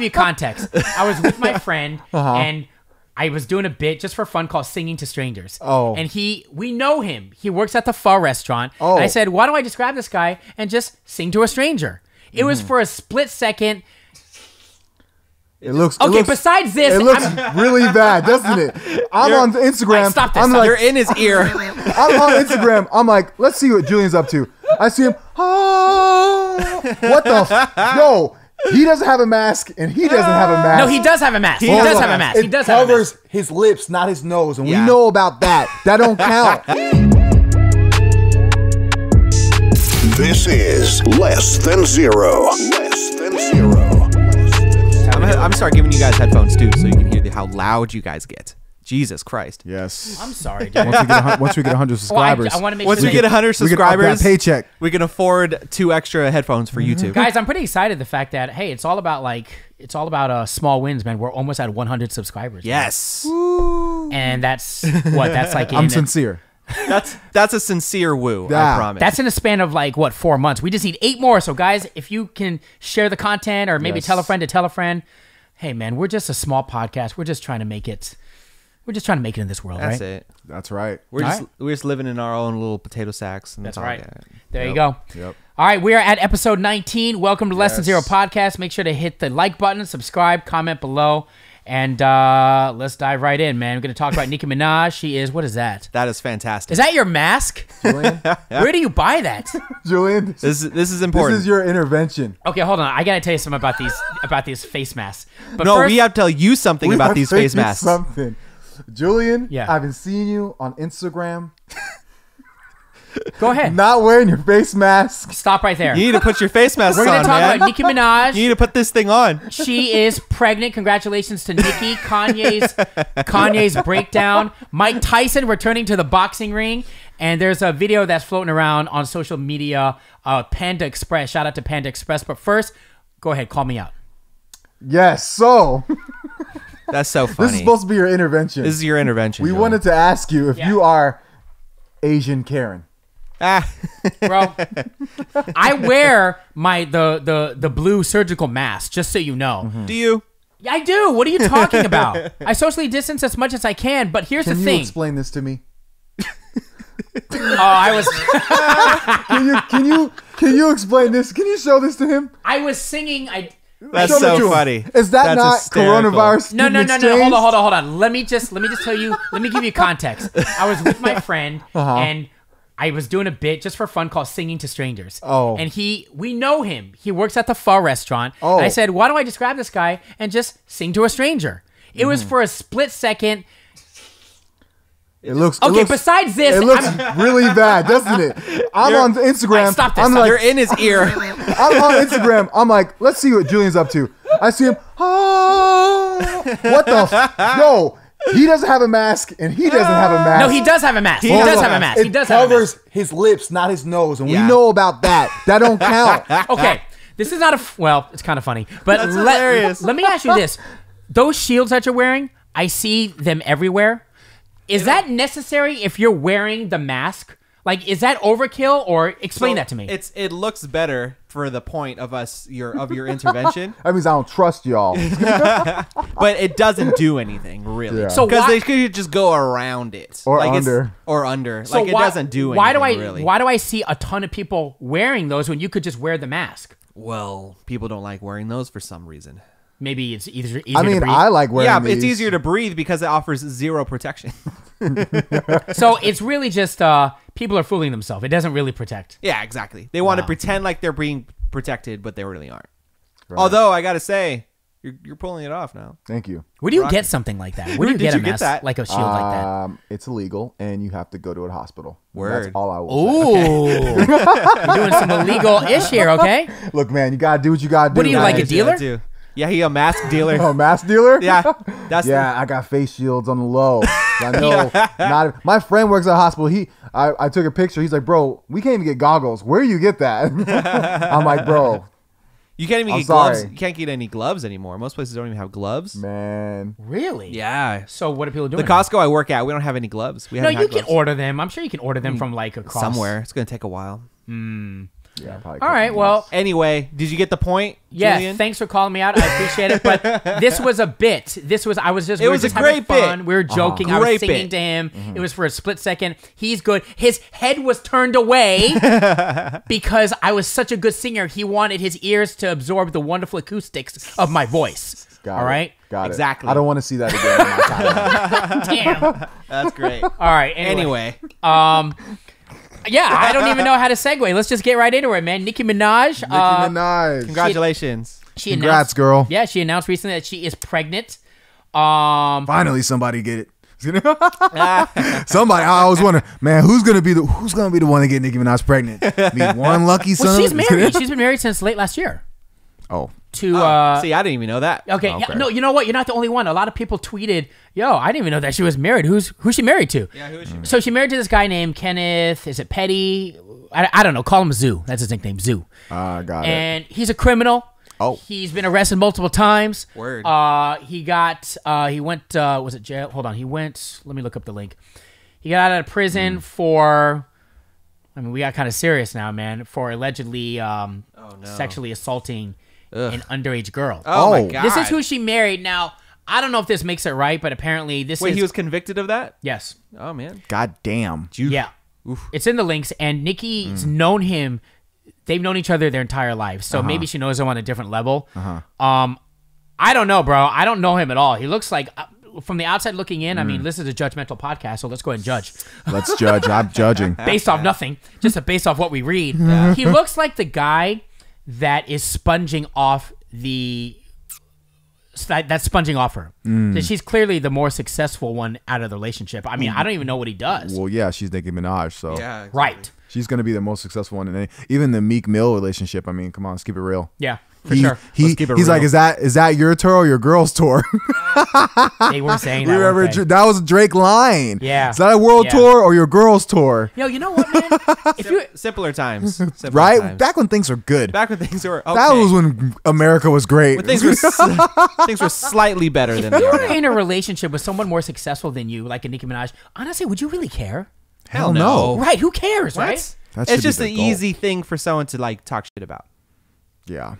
you context. I was with my friend and I was doing a bit just for fun called Singing to Strangers. Oh. And we know him. He works at the pho restaurant. Oh. And I said, why don't I just grab this guy and just sing to a stranger? It was for a split second. Besides this, it looks really bad, doesn't it? I'm on Instagram. Right, stop this. I'm like, you're in his ear. I'm on Instagram. I'm like, let's see what Julian's up to. I see him. What the? Yo, he doesn't have a mask, and he doesn't have a mask. No, he does have a mask. He does have a mask. He does have a mask. It covers his lips, not his nose, and we know about that. That don't count. This is Less Than Zero. Less Than Zero. I'm gonna start giving you guys headphones too, so you can hear how loud you guys get. Jesus Christ. Yes. I'm sorry, dude. Once we get 100 subscribers. I want to make Once sure we get 100 subscribers, paycheck. we can afford 2 extra headphones for you two. Guys, I'm pretty excited the fact that hey, it's all about small wins, man. We're almost at 100 subscribers. Yes. And that's like I'm sincere. That's a sincere woo, I promise. That's in a span of 4 months. We just need 8 more. So guys, if you can share the content or maybe tell a friend to tell a friend, hey man, we're just a small podcast. We're just trying to make it. We're just trying to make it in this world, That's right? it. That's right. We're just living in our own little potato sacks. And That's all right. that. There you go. Yep. All right, we are at episode 19. Welcome to Less Than Zero Podcast. Make sure to hit the like button, subscribe, comment below, and let's dive right in, man. We're going to talk about Nicki Minaj. She is, what is that? That is fantastic. Is that your mask? Julian? Where do you buy that? Julian? This is important. This is your intervention. Okay, hold on. I got to tell you something about these face masks. But no, first, we have to tell you something about these face masks. Something. Julian, Yeah. I've been seeing you on Instagram. Go ahead. Not wearing your face mask. Stop right there. You need to put your face mask We're on, going to talk man. about Nicki Minaj. You need to put this thing on. She is pregnant. Congratulations to Nicki. Kanye's breakdown. Mike Tyson returning to the boxing ring. And there's a video that's floating around on social media. Panda Express. Shout out to Panda Express. But first, go ahead. Call me out. Yes, so That's so funny. this is supposed to be your intervention. This is your intervention. We Julian. wanted to ask you if you are Asian Karen. Bro, I wear the blue surgical mask, just so you know. Do you? Yeah, I do. What are you talking about? I socially distance as much as I can, but here's the Can you thing. explain this to me? I was Can you explain this? Can you show this to him? I was singing. That's Show it to so him. Funny. Is that That's not hysterical. coronavirus? No. exchange? Hold on. Let me just tell you. Let me give you context. I was with my friend and I was doing a bit just for fun called Singing to Strangers. Oh. And we know him. He works at the pho restaurant. Oh. And I said, why don't I just grab this guy and just sing to a stranger? It was for a split second. Besides this, it looks really bad, doesn't it? I'm on Instagram. Right, stop this. I'm like, You're in his ear. I'm on Instagram. I'm like, let's see what Julian's up to. I see him. What the? Yo, he doesn't have a mask, and he doesn't have a mask. No, he does have a mask. He does have a mask. He does have a mask. It covers his lips, not his nose, and we know about that. That don't count. Okay, this is not well, it's kind of funny, but That's hilarious. let me ask you this: those shields that you're wearing, I see them everywhere. Is that necessary if you're wearing the mask? Like, is that overkill, or explain that to me? It looks better for the point of your intervention, That means I don't trust y'all. but it doesn't do anything really. Yeah. So because why- they could just go around it Or like under. or under. So Like it doesn't do anything. Really. Why do I see a ton of people wearing those when you could just wear the mask? Well, people don't like wearing those for some reason. Maybe it's easier I to mean, breathe. I like wearing Yeah, these. it's easier to breathe because it offers zero protection. So it's really just people are fooling themselves. It doesn't really protect. Yeah, exactly. They want to pretend like they're being protected, but they really aren't. Right. Although I gotta say, you're pulling it off now. Thank you. Where do you get something like that? Where do you Did get you a get mask that? like a shield like that? It's illegal, and you have to go to a hospital. Word. That's all I will say. Ooh, you're doing some illegal ish here, okay? Look, man, you gotta do what you gotta do. What do you like, a man. dealer? Yeah, he a mask dealer. Oh, mask dealer? Yeah, that's Yeah, I got face shields on the low. I know. Not my friend works at a hospital. I took a picture. He's like, bro, we can't even get goggles. Where do you get that? I'm like, bro, You can't even I'm get gloves. sorry. You can't get any gloves anymore. Most places don't even have gloves. man. Really? Yeah. So what are people The doing? Costco I work at, we don't have any gloves. We No, haven't you had can gloves. order them. I'm sure you can order them from like across somewhere. It's gonna take a while. Yeah, probably. All right, well, Anyway, did you get the point? yeah, Julian? thanks for calling me out. I appreciate it. But this was a bit. I was just, It we were was a just having great bit. fun. We were joking. I was Great singing bit. to him. It was for a split second. He's good. His head was turned away because I was such a good singer. He wanted his ears to absorb the wonderful acoustics of my voice. Got All it. right? Got it. Exactly. I don't want to see that again. On my timeline. Damn. That's great. All right. Anyway. Yeah, I don't even know how to segue. Let's just get right into it, man. Nicki Minaj. Nicki Minaj. Congratulations. She Congrats, announced, girl. Yeah, she announced recently that she is pregnant. Finally, somebody get it. Somebody. I always wonder, man, who's gonna be the one to get Nicki Minaj pregnant? Be one lucky son. Well, she's of- married. She's been married since late last year. Oh, To See, I didn't even know that. okay, Okay. no, you know what? You're not the only one. A lot of people tweeted, "Yo, I didn't even know that she was married. Who's she married to?" Yeah, who is she? So she married to this guy named Kenneth. Is it Petty? I don't know. Call him Zoo. That's his nickname, Zoo. got it. And he's a criminal. Oh. He's been arrested multiple times. Word. He went, was it jail? Hold on. Let me look up the link. He got out of prison for, I mean, we got kind of serious now, man, for allegedly sexually assaulting an underage girl. Oh, my Oh. God. This is who she married. Now, I don't know if this makes it right, but apparently this Wait, is. he was convicted of that? Yes. Oh, man. God damn. Yeah. It's in the links, and Nikki's known him. They've known each other their entire lives, so maybe she knows him on a different level. I don't know, bro. I don't know him at all. He looks like, from the outside looking in, I mean, this is a judgmental podcast, so let's go ahead and judge. Let's judge. I'm judging. Based off nothing, just based off what we read. He looks like the guy that is sponging off that's sponging off her. So she's clearly the more successful one out of the relationship. I mean, I don't even know what he does. Well, yeah, she's Nicki Minaj, so Yeah. Exactly. Right. she's gonna be the most successful one in any. Even the Meek Mill relationship. I mean, come on, let's keep it real. Yeah, for sure. He's like, is that your tour or your girl's tour? They were saying that. Remember, weren't they? that was a Drake line. Yeah. Is that a world Yeah. tour or your girl's tour? Yo, you know what, man? If you Simpler times. Simpler Right? times. Back when things were good. Back when things were okay. That was when America was great. When things were slightly better than If they you are were now. in a relationship with someone more successful than you, like a Nicki Minaj, honestly, would you really care? Hell no. Right? Who cares, right? That should It's be just the an goal. easy thing for someone to like talk shit about. Yeah.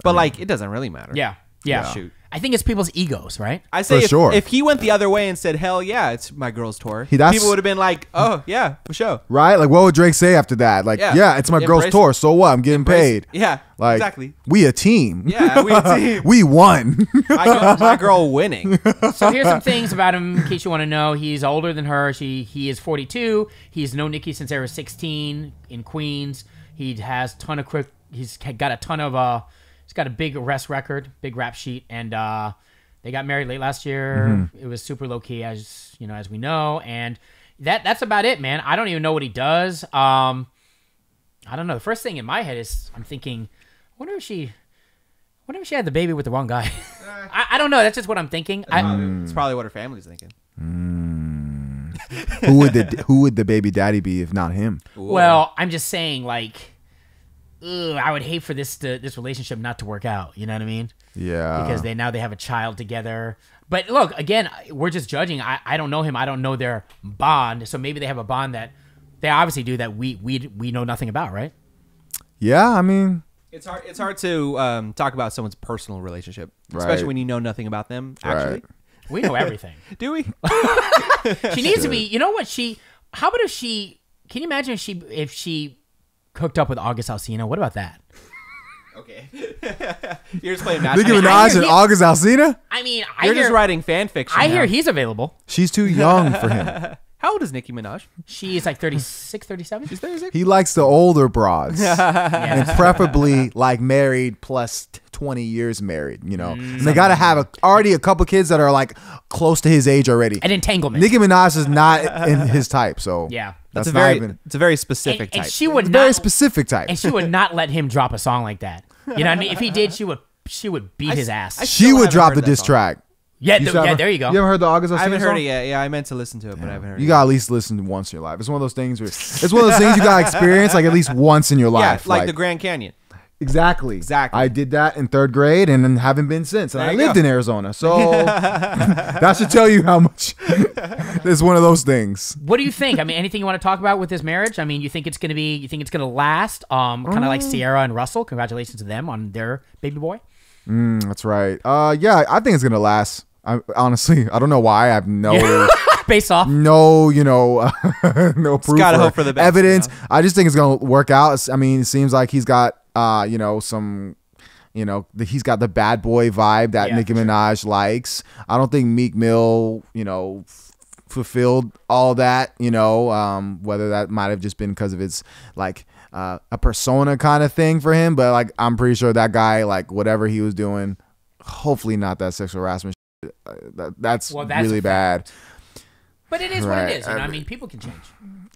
But like, it doesn't really matter. Yeah. Yeah. Shoot. I think it's people's egos, right? I say For if, sure. if he went the other way and said, "Hell yeah, it's my girl's tour," That's- people would have been like, "Oh yeah, for sure." Right? Like, what would Drake say after that? Like, Yeah. yeah, it's my girl's Embrace- tour. So what? I'm getting paid. Yeah, Like, exactly. we a team. Yeah, we a team. We won. My girl winning. So here's some things about him in case you want to know. He's older than her. He is 42. He's known Nicki since they were 16 in Queens. He has he's got a ton of he's got a big arrest record, big rap sheet, and they got married late last year. It was super low key, as you know, as we know, and that's about it, man. I don't even know what he does. I don't know. The first thing in my head is I'm thinking, I wonder if she had the baby with the wrong guy. I don't know. That's just what I'm thinking. It's probably what her family's thinking. Who would the baby daddy be if not him? Well, I'm just saying, like, I would hate for this relationship not to work out. You know what I mean? Yeah. Because they have a child together. But look, again, we're just judging. I don't know him. I don't know their bond. So maybe they have a bond that they obviously do that we know nothing about, right? Yeah, I mean, It's hard to talk about someone's personal relationship, Right. especially when you know nothing about them. Actually, Right. We know everything. do we? She needs to be. You know what? How about if she? Can you imagine if she hooked up with August Alsina? What about that? Okay, you're just playing Nicki matchmaking. Minaj and he- August Alsina? I mean, You're just writing fan fiction. I hear now. he's available. She's too young for him. How old is Nicki Minaj? She's like 36, 37. She's 36. He likes the older broads. And preferably like married plus 20 years married, you know. And they got to have already a couple kids that are like close to his age already. An entanglement. Nicki Minaj is not in his type, so Yeah. that's It's a not very even it's a very specific and type. she would very not, specific type. and she would not let him drop a song like that. You know what I mean? If he did, she would beat his ass. She still would haven't drop heard the that diss song. track. Yeah, You there you go. You ever heard the August Alsina I haven't heard song? it yet. Yeah, I meant to listen to it, but I haven't heard it. You gotta at least listen once in your life. It's one of those things where it's one of those things you gotta experience like at least once in your Yeah, life. like the Grand Canyon. Exactly. Exactly. I did that in 3rd grade and then haven't been since. And There I you lived go. in Arizona. So that should tell you how much it's one of those things. What do you think? I mean, anything you want to talk about with this marriage? I mean, you think it's gonna last? Kind of like Sierra and Russell. Congratulations to them on their baby boy. That's right. Yeah, I think it's going to last. Honestly, I don't know why. I have no... Based off. No, no proof gotta or hope for the best, evidence. you know? I just think it's gonna work out. I mean, it seems like he's got, some, he's got the bad boy vibe that Nicki Minaj likes. I don't think Meek Mill, fulfilled all that. Whether that might have just been because of its like a persona kind of thing for him, but like I'm pretty sure that guy, like whatever he was doing, hopefully not that sexual harassment. That's really bad. But it is what it is. I mean, people can change.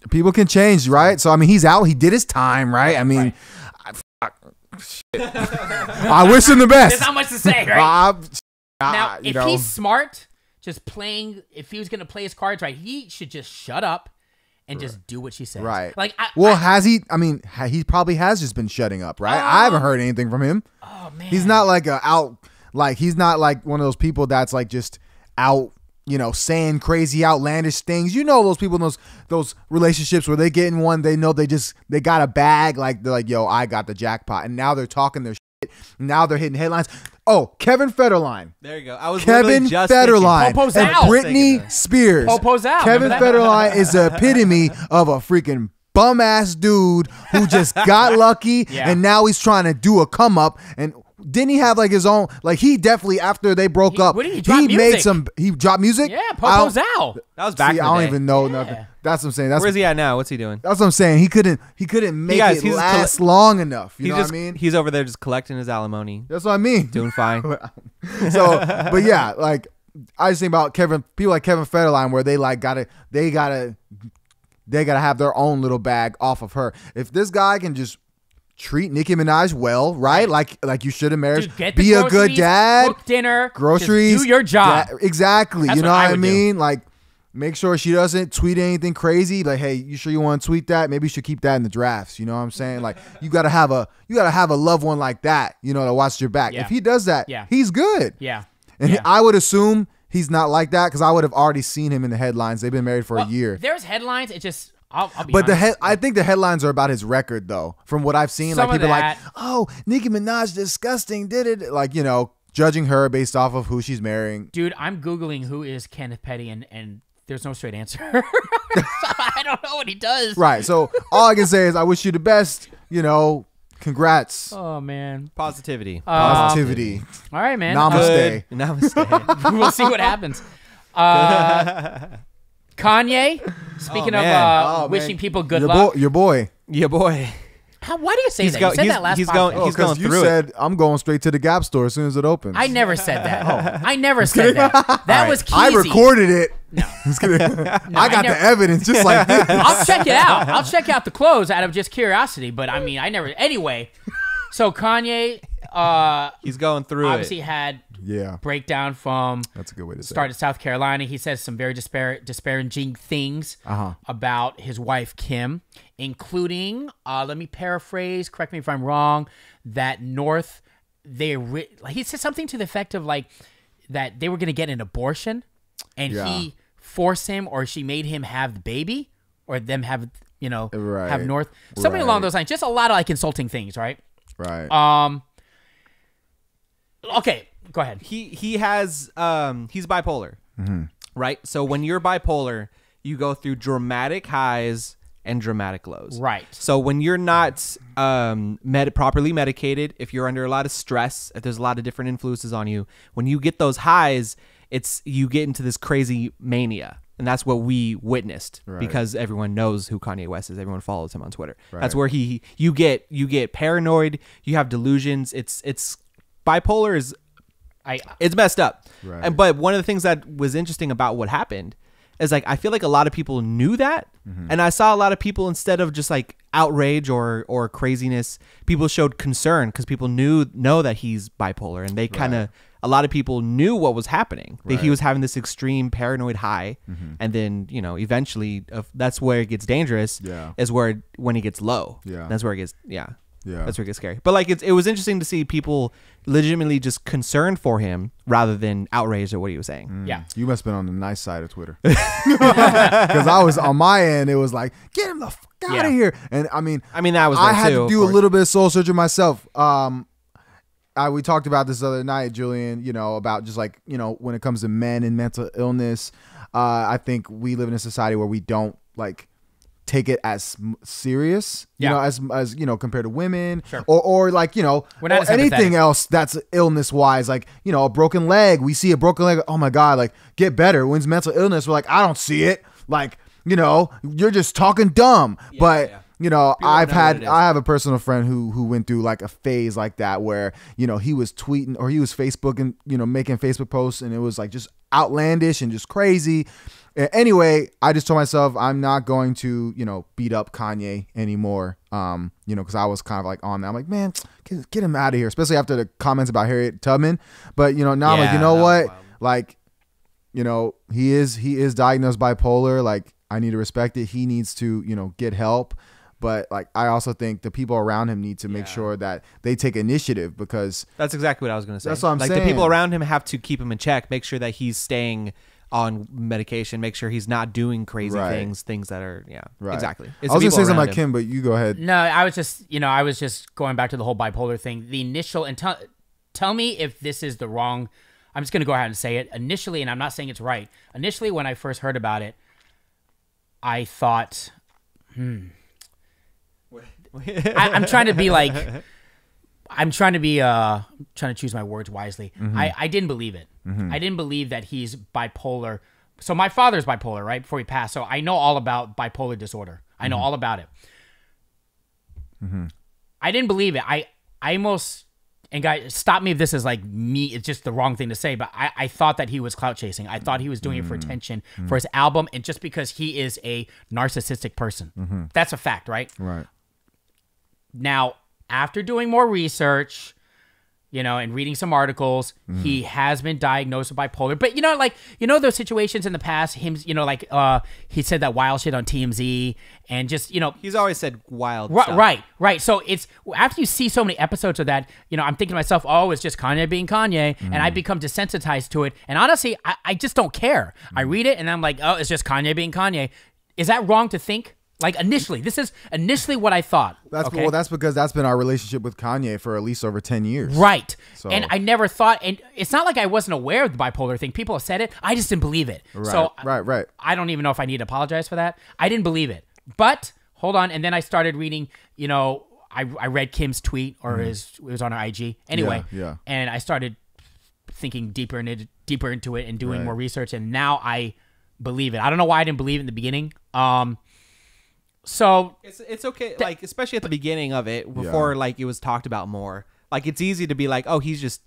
People can change, right? So I mean, he's out. He did his time, right? I mean, I wish him the best. There's not much to say, right? Now, if know. he's smart, if he was going to play his cards right, he should just shut up and just do what she says. Right. Like, has he? I mean, he probably has just been shutting up, right? I haven't heard anything from him. Oh man, he's not like he's not like one of those people that's like just out, saying crazy outlandish things. Those people in those relationships where they get in one, they know they got a bag, like they're like, yo, I got the jackpot, and now they're talking their shit. Now they're hitting headlines. Oh, Kevin Federline. There you go. I was Kevin just Federline Popo's and out. Britney Spears. Popo's out. Kevin Remember that? Federline is the epitome of a freaking bum ass dude who just got lucky and now he's trying to do a come up. And didn't he have like his own, like he definitely, after they broke up, he dropped music. Yeah, Popo's out. That was back in the I don't day. even know nothing. That's what I'm saying. Where's he at now? What's he doing? That's what I'm saying. He couldn't make it last long enough. You know what I mean? He's over there just collecting his alimony. That's what I mean. Doing fine. So, but yeah, like I just think about people like Kevin Federline, where they like they gotta have their own little bag off of her. If this guy can just treat Nicki Minaj well, right? Like you should have married. Dude, be a good dad. Cook dinner. Groceries. Just do your job. Exactly. That's you know what what I I would mean? Like, make sure she doesn't tweet anything crazy. Like, hey, you sure you want to tweet that? Maybe you should keep that in the drafts. You know what I'm saying? Like, you gotta have a loved one like that, to watch your back. Yeah. If he does that, Yeah. he's good. Yeah. And I would assume he's not like that, because I would have already seen him in the headlines. They've been married for a year. There's headlines. It just. I'll be But honest. I think the headlines are about his record, though. From what I've seen, Some like of people that. like, oh, Nicki Minaj disgusting, did it? Like, judging her based off of who she's marrying. Dude, I'm Googling who is Kenneth Petty, and there's no straight answer. So I don't know what he does. Right. So all I can say is I wish you the best. Congrats. Oh, man. Positivity. Positivity. All right, man. Namaste. Good. Namaste. We'll see what happens. Kanye, speaking of wishing people good luck. Your boy. Yeah, boy. Why do you say that? You said that last he's podcast. going- Oh, He's going because you through it. said I'm going straight to the Gap store as soon as it opens. I never said that. I never said that. That was Keezy. I recorded it. No. Just kidding. I got never- the evidence just like this. I'll check it out. I'll check out the clothes out of just curiosity. But I mean, I never. Anyway, so Kanye, He's going through obviously it. had Yeah. breakdown from That's a good way to say started South Carolina. He says some very disparaging things about his wife Kim, including let me paraphrase. Correct me if I'm wrong. That he said something to the effect of like that they were going to get an abortion, and he forced him, or she made him have the baby, or them have have North, something along those lines. Just a lot of like insulting things, right? Right. Okay, go ahead. He has he's bipolar, right? So when you're bipolar, you go through dramatic highs and dramatic lows, Right. So when you're not properly medicated, if you're under a lot of stress, if there's a lot of different influences on you, when you get those highs, you get into this crazy mania. And that's what we witnessed, because everyone knows who Kanye West is. Everyone follows him on Twitter. Right. That's where you get paranoid. You have delusions. It's bipolar is it's messed up. Right. But one of the things that was interesting about what happened is like I feel like a lot of people knew that, and I saw a lot of people, instead of just like outrage or craziness, people showed concern because people know that he's bipolar, and they kind of a lot of people knew what was happening. That he was having this extreme paranoid high, and then eventually that's where it gets dangerous. Yeah. Is when he gets low. Yeah. That's where it gets Yeah. That's where it gets scary. But like it was interesting to see people legitimately just concerned for him rather than outraged at what he was saying. Yeah. You must have been on the nice side of Twitter. Because I was on my end, it was like, get him the fuck out of here. And I mean that was I there had too, to of do a course. little bit of soul searching myself. We talked about this the other night, Julian, about just like, when it comes to men and mental illness, I think we live in a society where we don't like take it as serious, as compared to women, or like, or anything else that's illness wise, like, a broken leg. We see a broken leg. Oh my God, like get better. When's mental illness? We're like, I don't see it. Like, you're just talking dumb. But I have a personal friend who went through like a phase like that where, he was tweeting or he was Facebooking, making Facebook posts, and it was like just outlandish and just crazy. Anyway, I just told myself I'm not going to, beat up Kanye anymore. Because I was kind of like on that. I'm like, man, get him out of here, especially after the comments about Harriet Tubman. But, now I'm like, what? Wild. Like, he is diagnosed bipolar. Like, I need to respect it. He needs to, get help. But like, I also think the people around him need to make sure that they take initiative, because that's exactly what I was going to say. That's what I'm saying. The people around him have to keep him in check, make sure that he's staying on medication, make sure he's not doing crazy things that are, exactly. I was going to say something like Kim, but you go ahead. No, I was just going back to the whole bipolar thing. The initial, and tell me if this is the wrong, I'm just going to go ahead and say it. Initially, and I'm not saying it's right. Initially, when I first heard about it, I thought, I'm trying to be like, trying to choose my words wisely. Mm-hmm. I didn't believe it. Mm-hmm. I didn't believe that he's bipolar. So my father's bipolar, right? Before he passed. So I know all about bipolar disorder. I know all about it. Mm-hmm. I didn't believe it. I almost, and guys, stop me if this is like me, it's just the wrong thing to say, but I thought that he was clout chasing. I thought he was doing it for attention, for his album, and just because he is a narcissistic person. That's a fact, right? Right. Now, after doing more research, and reading some articles, he has been diagnosed with bipolar. But, those situations in the past, him, he said that wild shit on TMZ and just, he's always said wild stuff. Right. So it's, after you see so many episodes of that, I'm thinking to myself, oh, it's just Kanye being Kanye. And I become desensitized to it. And honestly, I just don't care. I read it and I'm like, oh, it's just Kanye being Kanye. Is that wrong to think? Like initially, this is initially what I thought. That's because that's been our relationship with Kanye for at least over 10 years. Right. So. And I never thought, and it's not like I wasn't aware of the bipolar thing. People have said it. I just didn't believe it. Right. So Right. I don't even know if I need to apologize for that. I didn't believe it. But hold on. And then I started reading, I read Kim's tweet, or it was on her IG. Anyway. Yeah. And I started thinking deeper into it and doing more research. And now I believe it. I don't know why I didn't believe it in the beginning. So it's okay, like especially at the beginning of it, before like it was talked about more. Like it's easy to be like, oh, he's just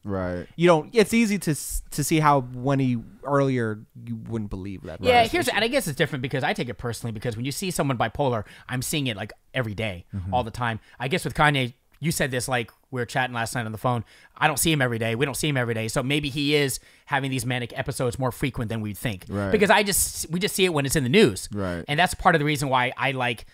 right. You don't. It's easy to see how when he earlier you wouldn't believe that. Yeah, and I guess it's different because I take it personally, because when you see someone bipolar, I'm seeing it like every day, all the time. I guess with Kanye, you said this like we were chatting last night on the phone. I don't see him every day. We don't see him every day. So maybe he is having these manic episodes more frequent than we'd think. Right. Because we just see it when it's in the news. Right. And that's part of the reason why I like,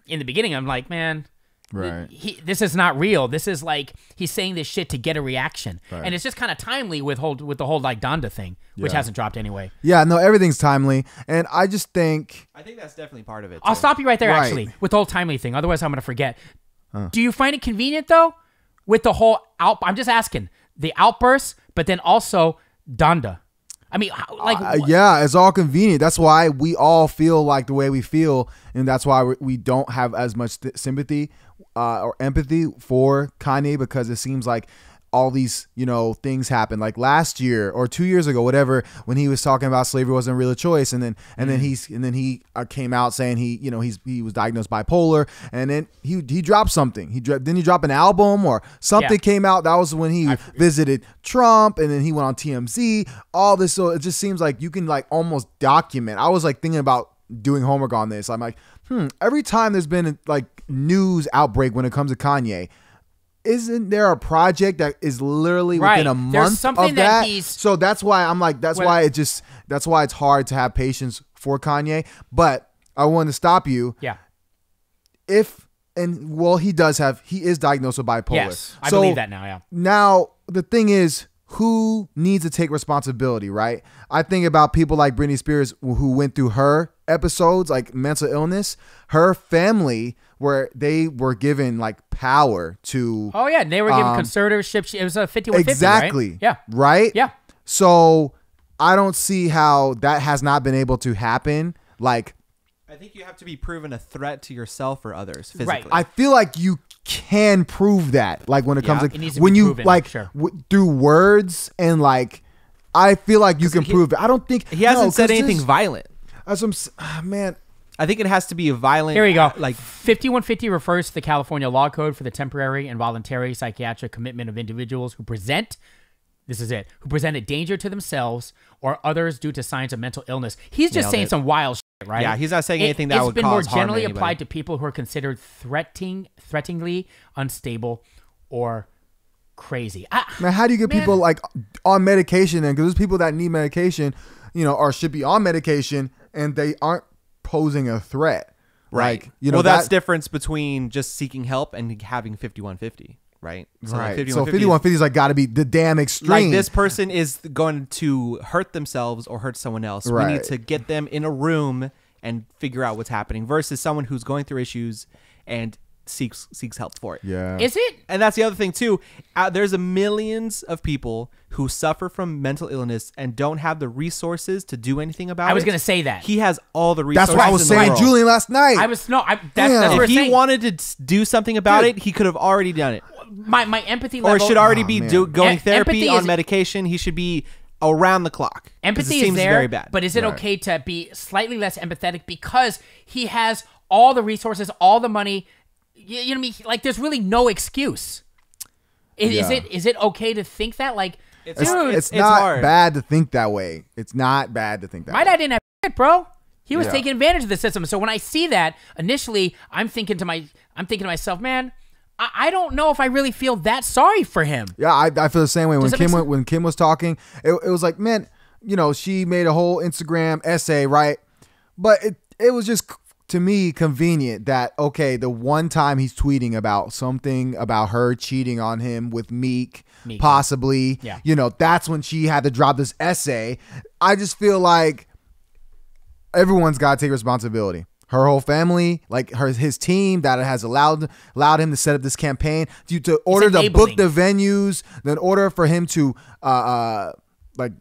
in the beginning, I'm like, man, right. This is not real. This is like, he's saying this shit to get a reaction. Right. And it's just kind of timely with the whole like Donda thing, which hasn't dropped anyway. Yeah, no, everything's timely. And I just think, I think that's definitely part of it. I'll stop you right there, Right. actually, with the whole timely thing. Otherwise, I'm going to forget. Do you find it convenient, though, with the whole I'm just asking, the outbursts, but then also Donda? I mean, like... yeah, it's all convenient. That's why we all feel like the way we feel, and that's why we don't have as much sympathy or empathy for Kanye, because it seems like all these, things happen. Like last year or 2 years ago, whatever, when he was talking about slavery wasn't really a choice, and then he came out saying he was diagnosed bipolar, and then he dropped something. Didn't he drop an album or something? Came out? That was when he visited Trump, and then he went on TMZ. All this, so it just seems like you can like almost document. I was like thinking about doing homework on this. I'm like, every time there's been like news outbreak when it comes to Kanye, isn't there a project that is literally within a month of that? So that's why I'm like, that's why it's hard to have patience for Kanye. But I want to stop you. Yeah. If and well, he is diagnosed with bipolar. Yes, I believe that now. Yeah. Now the thing is, who needs to take responsibility, right? I think about people like Britney Spears who went through her episodes, like mental illness. Her family, where they were given like power to. Oh yeah, they were given conservatorship. It was a 51-50, exactly. Right? Yeah. Right. Yeah. So I don't see how that has not been able to happen. Like, I think you have to be proven a threat to yourself or others physically. Right. I feel like you can prove that. Like when it comes it to needs to when be you proven, like sure. through words and like, I feel like you can prove it. I don't think He hasn't said anything violent. Man. I think it has to be a violent. Here we go. Like 5150 refers to the California Law Code for the temporary and voluntary psychiatric commitment of individuals who present. This is it. Who present a danger to themselves or others due to signs of mental illness. He's just Nailed saying it. some wild shit, right? Yeah, he's not saying anything that would It's been cause more harm to generally anybody. applied to people who are considered threateningly unstable or crazy. Man, how do you get people like on medication then? Because there's people that need medication, or should be on medication and they aren't posing a threat. right. Like, well, that's difference between just seeking help and having 5150. Right. So right. 5150 is like got to be the damn extreme. like this person is going to hurt themselves or hurt someone else. Right. We need to get them in a room and figure out what's happening versus someone who's going through issues and seeks help for it. Yeah. Is it? And that's the other thing too. There's millions of people who suffer from mental illness and don't have the resources to do anything about it. I was going to say that. He has all the resources. That's what I was in the saying, world. Julian, last night. that's what Damn. we're If he saying. wanted to do something about it, he could have already done it. My empathy Or level. should already be man. going therapy Empathy on is- medication. He should be around the clock. 'Cause Empathy it seems is there, very bad. but is it Right. okay to be slightly less empathetic because he has all the resources, all the money? You know what I mean? Like, there's really no excuse. Is Yeah. it okay to think that? Like, It's dude, hard. it's it's not hard. bad to think that way. It's not bad to think that my way. dad didn't have shit, bro. He was Yeah. taking advantage of the system. So when I see that, initially, I'm thinking to myself, man, I don't know if I really feel that sorry for him. Yeah, I feel the same way. When Does that make sense? When Kim was talking, it was like, man, she made a whole Instagram essay, right? But it was just, to me, convenient that, okay, the one time he's tweeting about something about her cheating on him with Meek possibly, Yeah. That's when she had to drop this essay. I just feel like everyone's got to take responsibility. Her whole family, like his team that has allowed him to set up this campaign, to order to book enabling. the venues, then order for him to like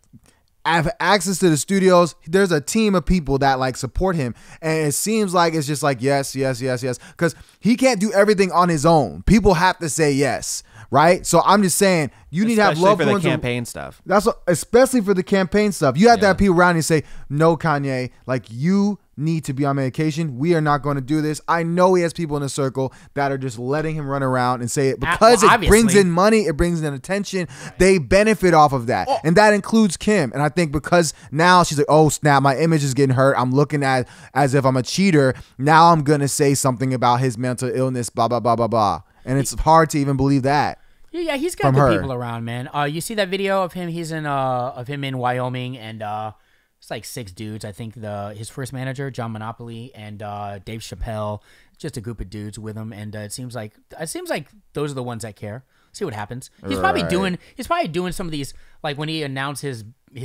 have access to the studios. There's a team of people that like support him, and it seems like it's just like yes, because he can't do everything on his own. People have to say yes, right? So I'm just saying you need to have Especially loved for the ones. campaign stuff. That's especially for the campaign stuff. You have to have people around you say, no, Kanye, like you need to be on medication. We are not going to do this. I know he has people in the circle that are just letting him run around and say it because well, it brings obviously. in money, it brings in attention. They benefit off of that. And that includes Kim. And I think because now she's like, oh snap, my image is getting hurt. I'm looking at as if I'm a cheater. Now I'm going to say something about his mental illness, blah, blah, blah, blah, blah. And it's hard to even believe that. Yeah, he's got From good her. people around, man. You see that video of him? He's of him in Wyoming, and it's like 6 dudes. I think his first manager, John Monopoly, and Dave Chappelle. Just a group of dudes with him, and it seems like those are the ones that care. See what happens. He's probably doing some of these, like when he announced his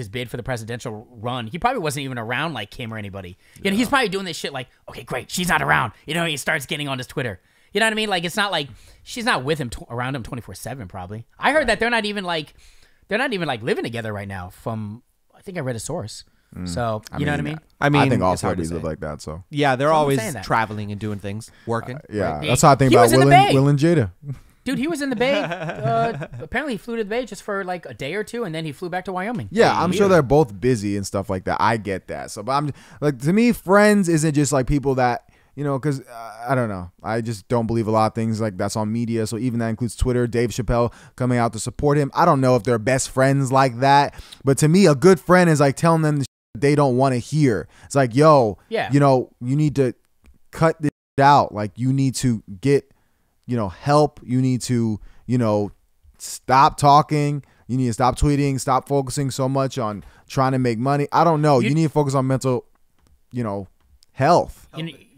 bid for the presidential run. He probably wasn't even around like Kim or anybody. He's probably doing this shit like, okay, great, she's not around. He starts getting on his Twitter. You know what I mean? Like, it's not like she's not with him around him 24/7. Probably. I heard that they're not even like living together right now. I think I read a source. So you know what I mean? I mean, I think all it's hard to celebrities say. live like that. So Yeah, they're I'm always saying that. traveling and doing things, working. yeah, Right. that's how I think He about was in the Will Bay. and Jada. Dude, he was in the Bay. Apparently, he flew to the Bay just for like a day or two, and then he flew back to Wyoming. Yeah, I'm sure Weird. they're both busy and stuff like that. I get that. So, but I'm like, to me, friends isn't just like people that, because I don't know. I just don't believe a lot of things like that's on media. So even that includes Twitter, Dave Chappelle coming out to support him. I don't know if they're best friends like that. But to me, a good friend is like telling them the shit they don't want to hear. It's like, yo, Yeah. you need to cut this shit out. Like you need to get, help. You need to, stop talking. You need to stop tweeting, stop focusing so much on trying to make money. I don't know. You need to focus on mental, health.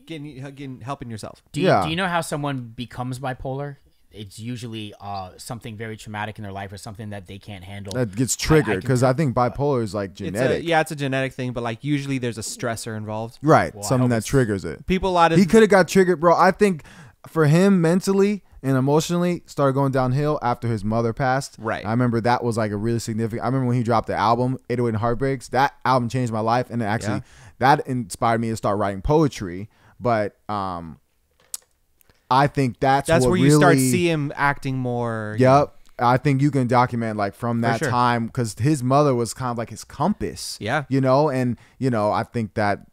helping yourself. Do you know how someone becomes bipolar? It's usually something very traumatic in their life or something that they can't handle. That gets triggered because I think bipolar is like genetic. It's a genetic thing, but like usually there's a stressor involved. Right. Well, something that triggers it. He could have got triggered, bro. I think for him mentally and emotionally started going downhill after his mother passed. Right. I remember that was like a really significant. I remember when he dropped the album 808 and Heartbreaks. That album changed my life, and actually that inspired me to start writing poetry. But I think that's what where you really, start see him acting more. Yep. I think you can document like from that sure. time because his mother was kind of like his compass. Yeah. And I think that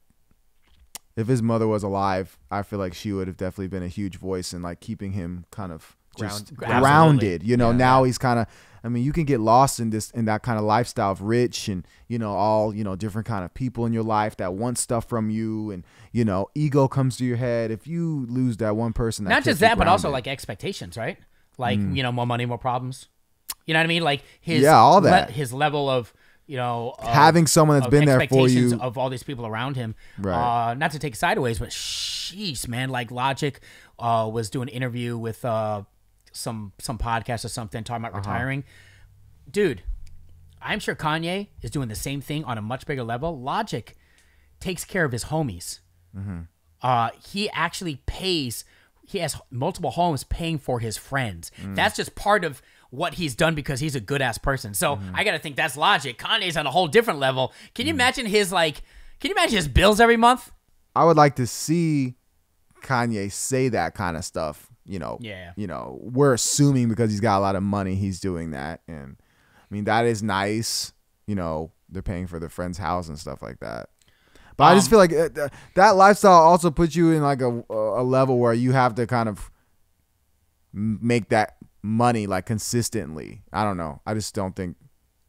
if his mother was alive, I feel like she would have definitely been a huge voice in like keeping him kind of just grounded. Now he's kind of, I mean, you can get lost in that kind of lifestyle of rich and, all, different kind of people in your life that want stuff from you, and, ego comes to your head. If you lose that one person, not just that, but also like expectations, right? Like, more money, more problems. You know what I mean? Like all that. His level of, having someone that's been there for you, of all these people around him. Right. Not to take sideways, but sheesh, man, like Logic was doing an interview with some podcast or something talking about retiring. Dude, I'm sure Kanye is doing the same thing on a much bigger level. Logic takes care of his homies. He actually pays. He has multiple homes paying for his friends. That's just part of what he's done because he's a good ass person. So I gotta think that's Logic. Kanye's on a whole different level. Can you imagine his bills every month? I would like to see Kanye say that kind of stuff. We're assuming because he's got a lot of money, he's doing that, and I mean that is nice. They're paying for their friend's house and stuff like that. But I just feel like that lifestyle also puts you in like a level where you have to kind of make that money like consistently. I don't know. I just don't think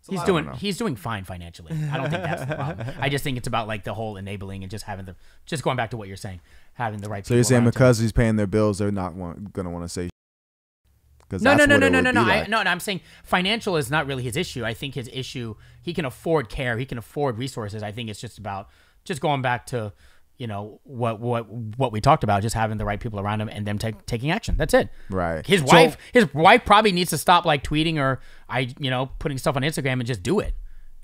he's doing fine financially. I don't think that's the problem. I just think it's about like the whole enabling and just going back to what you're saying, having the right. So you're saying because he's paying their bills, they're not gonna want to say. No. I'm saying financial is not really his issue. I think his issue, he can afford care, he can afford resources. I think it's just about going back to what we talked about, just having the right people around him and them taking action. That's it. Right. His wife probably needs to stop like tweeting or putting stuff on Instagram and just do it,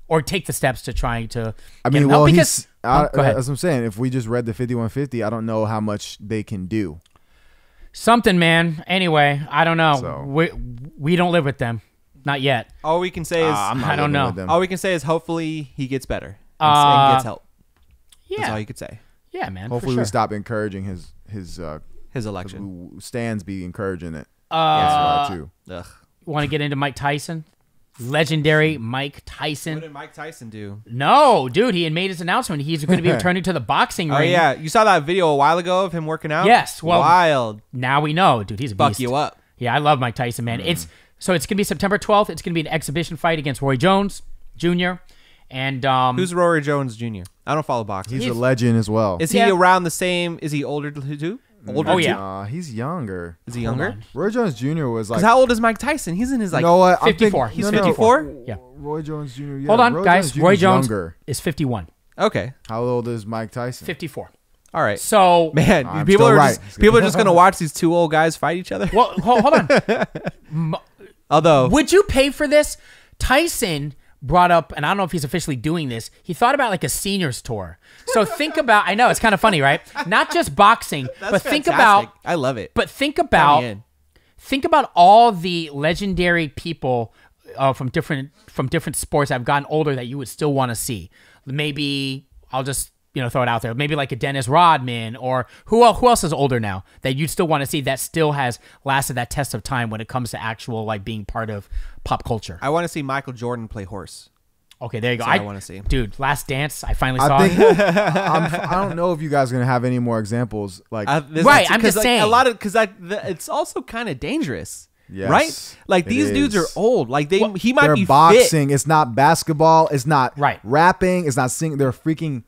or take the steps to trying to. I mean, well, as go ahead. I'm saying, if we just read the 5150, I don't know how much they can do. Something, man. Anyway, I don't know. So. We don't live with them, not yet. All we can say is I don't know. All we can say is hopefully he gets better and gets help. Yeah, that's all you could say. Yeah, man. Hopefully we stop encouraging his election. Stands be encouraging it. Too. Want to get into Mike Tyson? Legendary Mike Tyson. What did Mike Tyson do? No, dude, he had made his announcement. He's going to be returning to the boxing ring. Oh yeah, you saw that video a while ago of him working out? Yes. Well, wild. Now we know, dude. He's a beast. Fuck you up. Yeah, I love Mike Tyson, man. It's going to be September 12th. It's going to be an exhibition fight against Roy Jones Jr. And who's Rory Jones Jr.? I don't follow boxing. He's a legend as well. Is he around the same? Is he older too? Older? Oh yeah. He's younger. Is he younger? Roy Jones Jr. was like. How old is Mike Tyson? He's in his like. You know what? 54. He's 54. Yeah. Roy Jones Jr. Yeah. Hold on, guys. Roy Jones younger. is 51. Okay. How old is Mike Tyson? 54. All right. So man, people are just gonna watch these two old guys fight each other. Well, hold on. Although, would you pay for this? Tyson brought up, and I don't know if he's officially doing this, he thought about like a seniors tour. So think about, I know it's kind of funny, right? Not just boxing, but think about, I love it. But think about all the legendary people from different sports that have gotten older that you would still want to see. Maybe I'll just throw it out there. Maybe like a Dennis Rodman, or who else is older now that you'd still want to see that still has lasted that test of time when it comes to actual like being part of pop culture. I want to see Michael Jordan play horse. Okay, there you go. I want to see, dude. Last Dance. I finally saw it. I don't know if you guys are gonna have any more examples. Like right, I'm just saying a lot of it's also kind of dangerous. Yes, right? Like these dudes are old. Like he might be boxing. Fit. It's not basketball. It's not rapping. It's not singing. They're freaking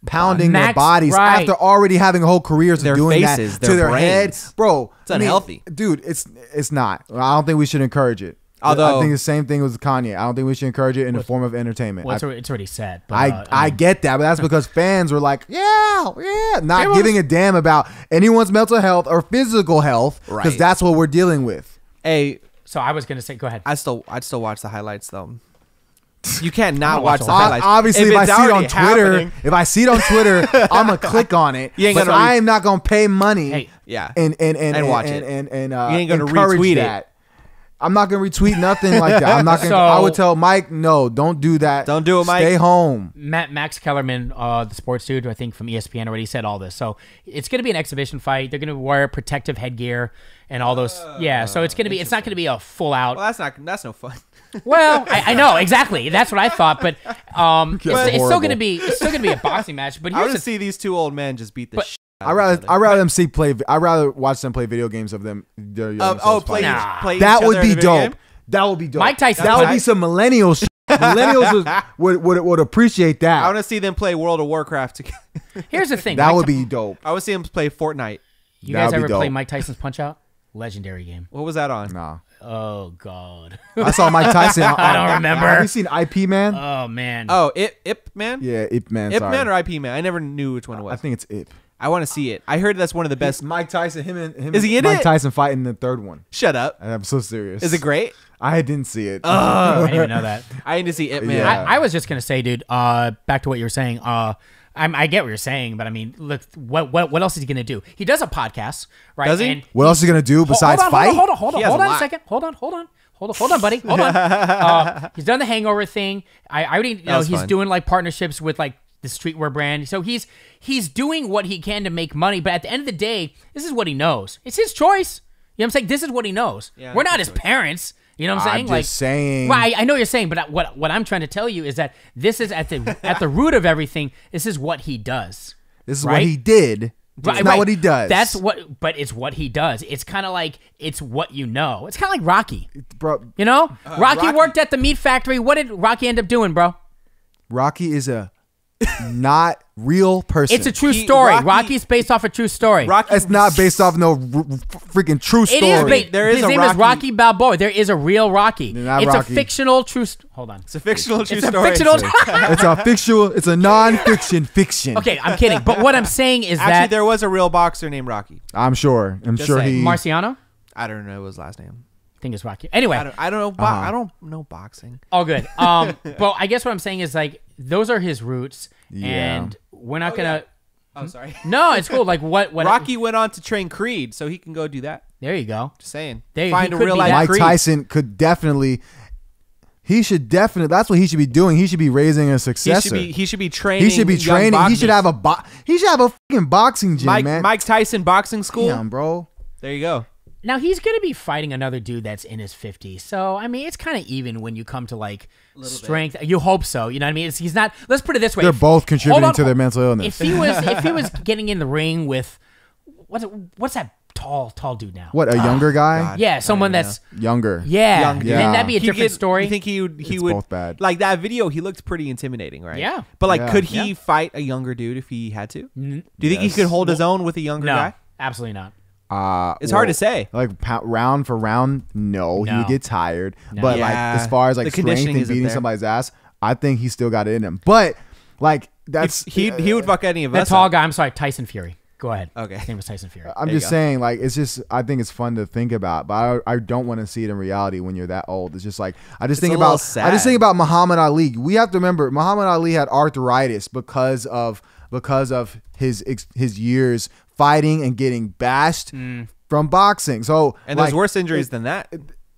pounding their bodies after already having a whole careers of doing faces, that to their brains. head, bro. It's unhealthy, dude. It's not. I don't think we should encourage it. Although I think the same thing with Kanye. I don't think we should encourage it in the form of entertainment. Well, it's already said. But, I get that, but that's because fans were like, not giving a damn about anyone's mental health or physical health, because Right. that's what we're dealing with. hey, So I was gonna say, go ahead. I'd still watch the highlights though. You can't not don't watch watch the all- highlights. Obviously, if I it's see it on already Twitter, happening- I'm gonna click on it. You ain't But gonna I am not gonna pay money. Hey, yeah, and watch it. and You ain't gonna encourage retweet it. that. I'm not gonna retweet nothing like that. I'm not gonna. So- I would tell Mike, no, don't do that. Don't do it, Mike. Stay home. Max Kellerman, the sports dude, I think from ESPN, already said all this. So it's going to be an exhibition fight. They're going to wear protective headgear and all those. So it's going to be. It's not going to be a full out. Well, that's no fun. Well, I know exactly. That's what I thought. But it's still horrible. going to be. It's still going to be a boxing match. But I here's want the to see these two old men just beat the shit out I of rather each other. them see play. I rather watch them play video games of them. Play Nah. play That each would other be in a video dope. game? That would be dope. Mike Tyson That would fight. be some millennial shit. Millennials would appreciate I that. want to see them play World of Warcraft together. Here's the thing. That Mike would Ty- be dope. I would see them play Fortnite. You that guys would be ever play dope. Mike Tyson's Punch Out? Legendary game. What was that on? Nah. Oh God. I saw Mike Tyson. I don't remember. Have you seen IP Man? Oh man. Oh, Ip Man? Yeah, Ip Man. Ip sorry. Man or IP Man? I never knew which one it was. I think it's Ip. I want to see it. I heard that's one of the best. Mike Tyson. Him Is he in Mike it? Tyson fighting the third one. Shut up. I'm so serious. Is it great? I didn't see it. I didn't even know that. I need to see Ip Man. Yeah. I was just gonna say, dude. Back to what you were saying. I get what you're saying, but I mean, look, what else is he gonna do? He does a podcast, right? Does he? And What else are you gonna do besides fight? Hold on He has a a lot. second. Hold on, buddy. Hold on. He's done the Hangover thing. I already know was he's fun. doing like partnerships with like the streetwear brand. So he's doing what he can to make money. But at the end of the day, this is what he knows. It's his choice. You know what I'm saying? This is what he knows. Yeah, We're not it's his his choice. parents. You know what I'm saying? I'm just saying. Well, I know what you're saying, but what I'm trying to tell you is that this is at the root of everything. This is what he does. This is right? what he did. It's Right, not right. what he does. But it's what he does. It's kind of like it's what you know. It's kind of like Rocky. Bro, You know, Rocky Rocky- worked at the meat factory. What did Rocky end up doing, bro? Rocky is a not real person. It's a true story. Rocky- Rocky's based off a true story. Rocky. It's not based off no freaking true It story. is based. There is His a name is Rocky- Rocky Balboa. There is a real Rocky. Not It's Rocky. a fictional true. Hold on. It's a fictional true It's a story. fictional. It's a fictional. It's a non-fiction fiction. Okay, I'm kidding. But what I'm saying is Actually, that there was a real boxer named Rocky. I'm sure. I'm Just sure saying. he. Marciano. I don't know his last name. I think it's Rocky. Anyway, I don't know. I don't know boxing. all good. But I guess what I'm saying is like those are his roots, Yeah. and we're not gonna. Oh, sorry. No, it's cool. Like what? Rocky went on to train Creed, so he can go do that. There you go. Just saying. There- Find he a could real be life that. Mike Creed. Tyson could definitely. He should definitely. That's what he should be doing. He should be raising a He successor. should be training. He should be young training. He should boxers. have He should have a fucking boxing gym, man. Mike Tyson boxing school. Damn, bro. There you go. Now he's gonna be fighting another dude that's in his 50s. So I mean, it's kind of even when you come to like strength. You hope so. You know what I mean? He's not. Let's put it this way. They're both Hold contributing on. to their mental illness. If he was getting in the ring with what's that tall dude now? What, a younger guy? God. Yeah, someone even that's Younger. yeah. Young, yeah. Then that'd be a You different story. You think he would? It's would both bad. Like that video, he looked pretty intimidating, right? Yeah. But like, Yeah. could he Yeah. fight a younger dude if he had to? Do you think he Yes. could hold his own with a younger no, guy? absolutely not. It's hard to say. Like round for round, no, he No. would get tired. No. But like Yeah. as far as like The strength conditioning and isn't beating there. somebody's ass, I think he still got it in him. But like that's He would fuck any of That us. tall up. guy. I'm sorry, Tyson Fury. Go ahead. Okay. His name was Tyson Fury. I'm There you just go. saying, like, it's just, I think it's fun to think about, but I don't want to see it in reality when you're that old. It's just like, I just It's think a little about, I just sad. think about Muhammad Ali. We have to remember, Muhammad Ali had arthritis because of his years fighting and getting bashed from boxing. So, And like, there's worse injuries than that.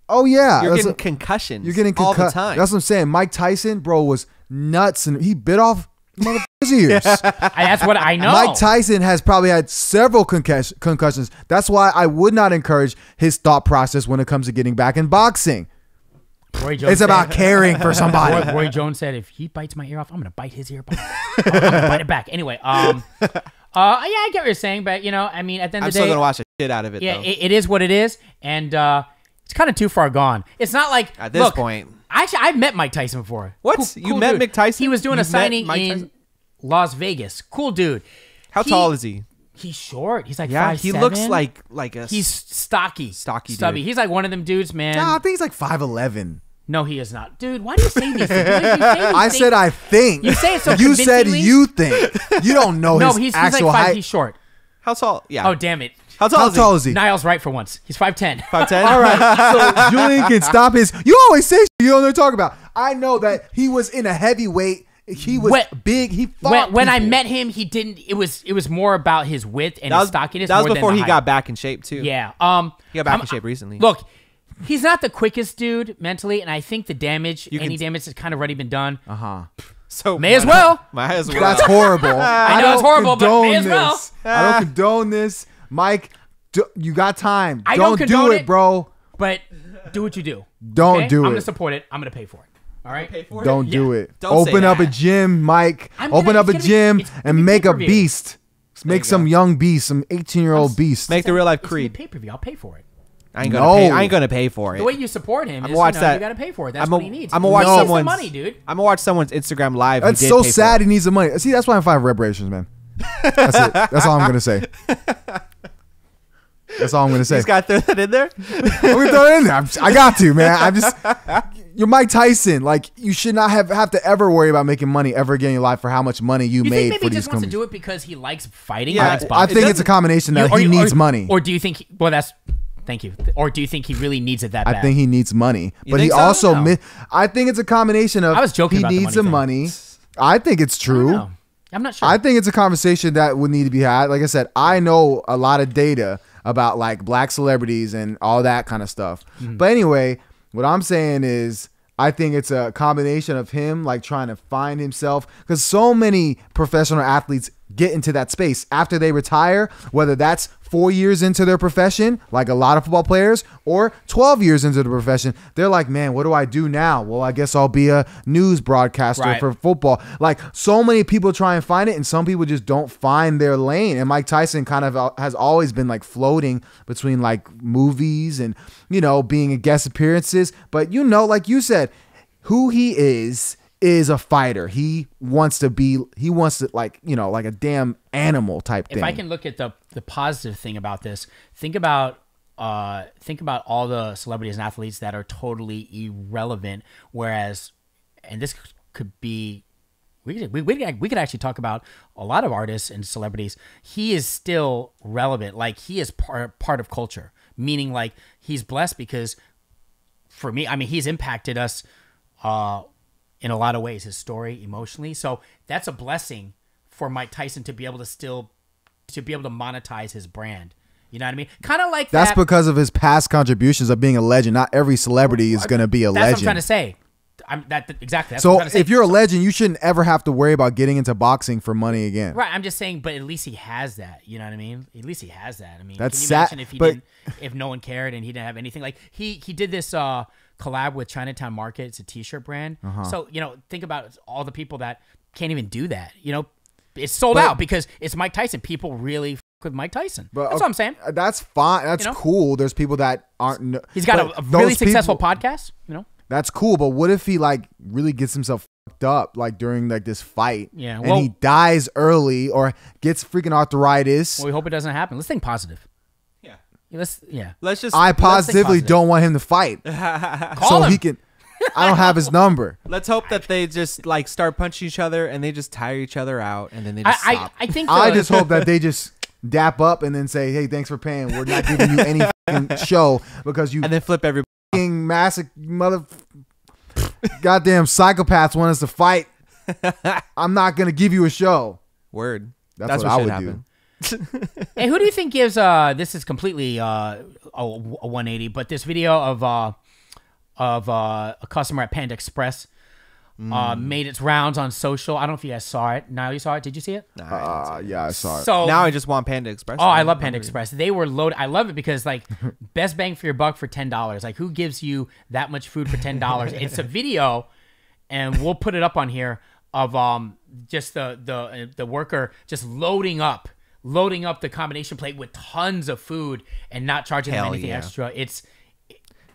Oh yeah, You're that's getting a- concussions. you're getting all the concussed. time. That's what I'm saying. Mike Tyson, bro, was nuts and he bit off motherfuckers' ears. That's what I know. Mike Tyson has probably had several concussions. That's why I would not encourage his thought process when it comes to getting back in boxing. Roy Jones It's said- about caring for somebody. Roy Jones said, "If he bites my ear off, I'm gonna bite his ear off. I'm gonna bite it back." Anyway, yeah, I get what you're saying, but you know, I mean, at the end I'm of the still day, gonna watch the shit out of it. yeah, though. it is what it is, and it's kind of too far gone. It's not like At this look, point. Actually, I've met Mike Tyson before. What? You met dude. Mike Tyson? He was doing a You've met signing Mike in Tyson? Las Vegas. Cool dude. How tall is he? He's short. He's like Yeah, 5'7". he looks like a. He's stocky, Stocky stubby. dude. He's like one of them dudes, man. Nah, I think he's like 5'11". No, he is not, dude. Why do you say these things? You say these I said I think. You say it so You said convincingly. you think. You don't know No, his he's actual like 5. height. He's short. How tall? Yeah. Oh, damn it. How tall? How is tall is he? Niall's right for once. He's 5'10". 5'10". All right, so Julian can stop his. You always say shit you don't know what to talk about. I know that he was in a heavyweight. He was big. He fought When I people. met him, he didn't. It was more about his width and That his was, stockiness. that was more before than he the got height. back in shape too. Yeah. He got back in shape recently. Look, he's not the quickest dude mentally, and I think the damage, You any can- damage, has kind of already been done. So May as well. Might as well. That's horrible. I know it's don't horrible, but condone may as well. this. I don't condone this, Mike. You got time. I don't do condone it, bro. But do what you do. Don't okay? do I'm it. gonna support it. I'm gonna pay for it. All right. Don't do it. Don't say Open up a that. gym, Mike. I'm Open gonna- up a it's gonna be- gym it's gonna and be make a pay-per-view. beast. Make some young beast, some 18-year-old beast. Make the real life It's Creed. pay per view. I'll pay for it. I ain't gonna pay. No. I ain't gonna pay for it. The way you support him is, watch you that. gotta pay for it. That's I'm what he needs. I'm gonna watch No. He needs the someone's money, dude. I'm gonna watch someone's Instagram live. who That's did so pay for sad. it. He needs the money. See, that's why I'm fighting reparations, man. That's it. That's all I'm gonna say. That's all I'm gonna say. You just gotta throw that in there. I'm gonna throw it in there. I got to, man. I'm just. You're Mike Tyson. Like, you should not have to ever worry about making money ever again in your life for how much money you You made think maybe for he these just wants to companies. do it because he likes fighting? Yeah, He likes I boxing? think it's a combination that he needs money. Or do you think? Well, that's. Thank you. Or do you think he really needs it that bad? I think he needs money, but he think so? also. No. I think it's a combination of. I was joking He about the needs the money money. I think it's true. No, I'm not sure. I think it's a conversation that would need to be had. Like I said, I know a lot of data about like black celebrities and all that kind of stuff. But anyway, what I'm saying is I think it's a combination of him like trying to find himself, because so many professional athletes get into that space after they retire, whether that's 4 years into their profession, like a lot of football players, or 12 years into the profession. They're like, man, what do I do now? Well, I guess I'll be a news broadcaster Right. for football. Like, so many people try and find it, and some people just don't find their lane. And Mike Tyson kind of has always been like floating between like movies and, you know, being in guest appearances. But, you know, like you said, who he is a fighter. He wants to like, you know, like a damn animal type thing. if I can look at the positive thing about this, think about all the celebrities and athletes that are totally irrelevant. Whereas, and this could be, we could actually talk about a lot of artists and celebrities. He is still relevant. Like, he is part of culture, meaning like he's blessed because, for me, I mean, he's impacted us in a lot of ways, his story, emotionally. So that's a blessing for Mike Tyson to be able to monetize his brand. You know what I mean? Kind of like That's that. because of his past contributions of being a legend. Not every celebrity is going to be a That's what I'm legend. trying to say. Exactly. That's So what I'm trying to say. if you're a legend, you shouldn't ever have to worry about getting into boxing for money again. Right, I'm just saying, but at least he has that. You know what I mean? At least he has that. I mean, That's can you sad, imagine if he but- didn't, if no one cared and he didn't have anything? Like he did this collab with Chinatown Market. It's a T-shirt brand. So, you know, think about all the people that can't even do that. You know, it's sold out because it's Mike Tyson. People really f- with Mike Tyson. But, That's what I'm saying. That's fine. That's You know? cool. There's people that aren't. He's got but a really those successful people- podcast. You know, That's cool, but what if he like really gets himself fucked up like during like this fight? Yeah, and well- he dies early or gets freaking arthritis. well, we hope it doesn't happen. Let's think positive. Yeah. Let's Just I think positively positive. don't want him to fight, call so him. he can. I don't have his number. let's hope that they just like start punching each other and they just tire each other out and then they just stop. I think I the- just hope that they just dap up and then say, "Hey, thanks for paying. We're not giving you any fucking show because you and then flip everybody. fucking massive mother, goddamn psychopaths want us to fight. I'm not gonna give you a show." Word. That's what I should would happen. Hey, who do you think gives this is completely a 180, but this video of a customer at Panda Express made its rounds on social. I don't know if you guys saw it. Now you saw it. Did you see it? Yeah, I saw it. So Now I just want Panda Express. oh, I love Panda Express. They were loaded. I love it because like best bang for your buck for $10. Like who gives you that much food for $10? It's a video, and we'll put it up on here of just the worker just loading up the combination plate with tons of food and not charging them Hell anything yeah. extra.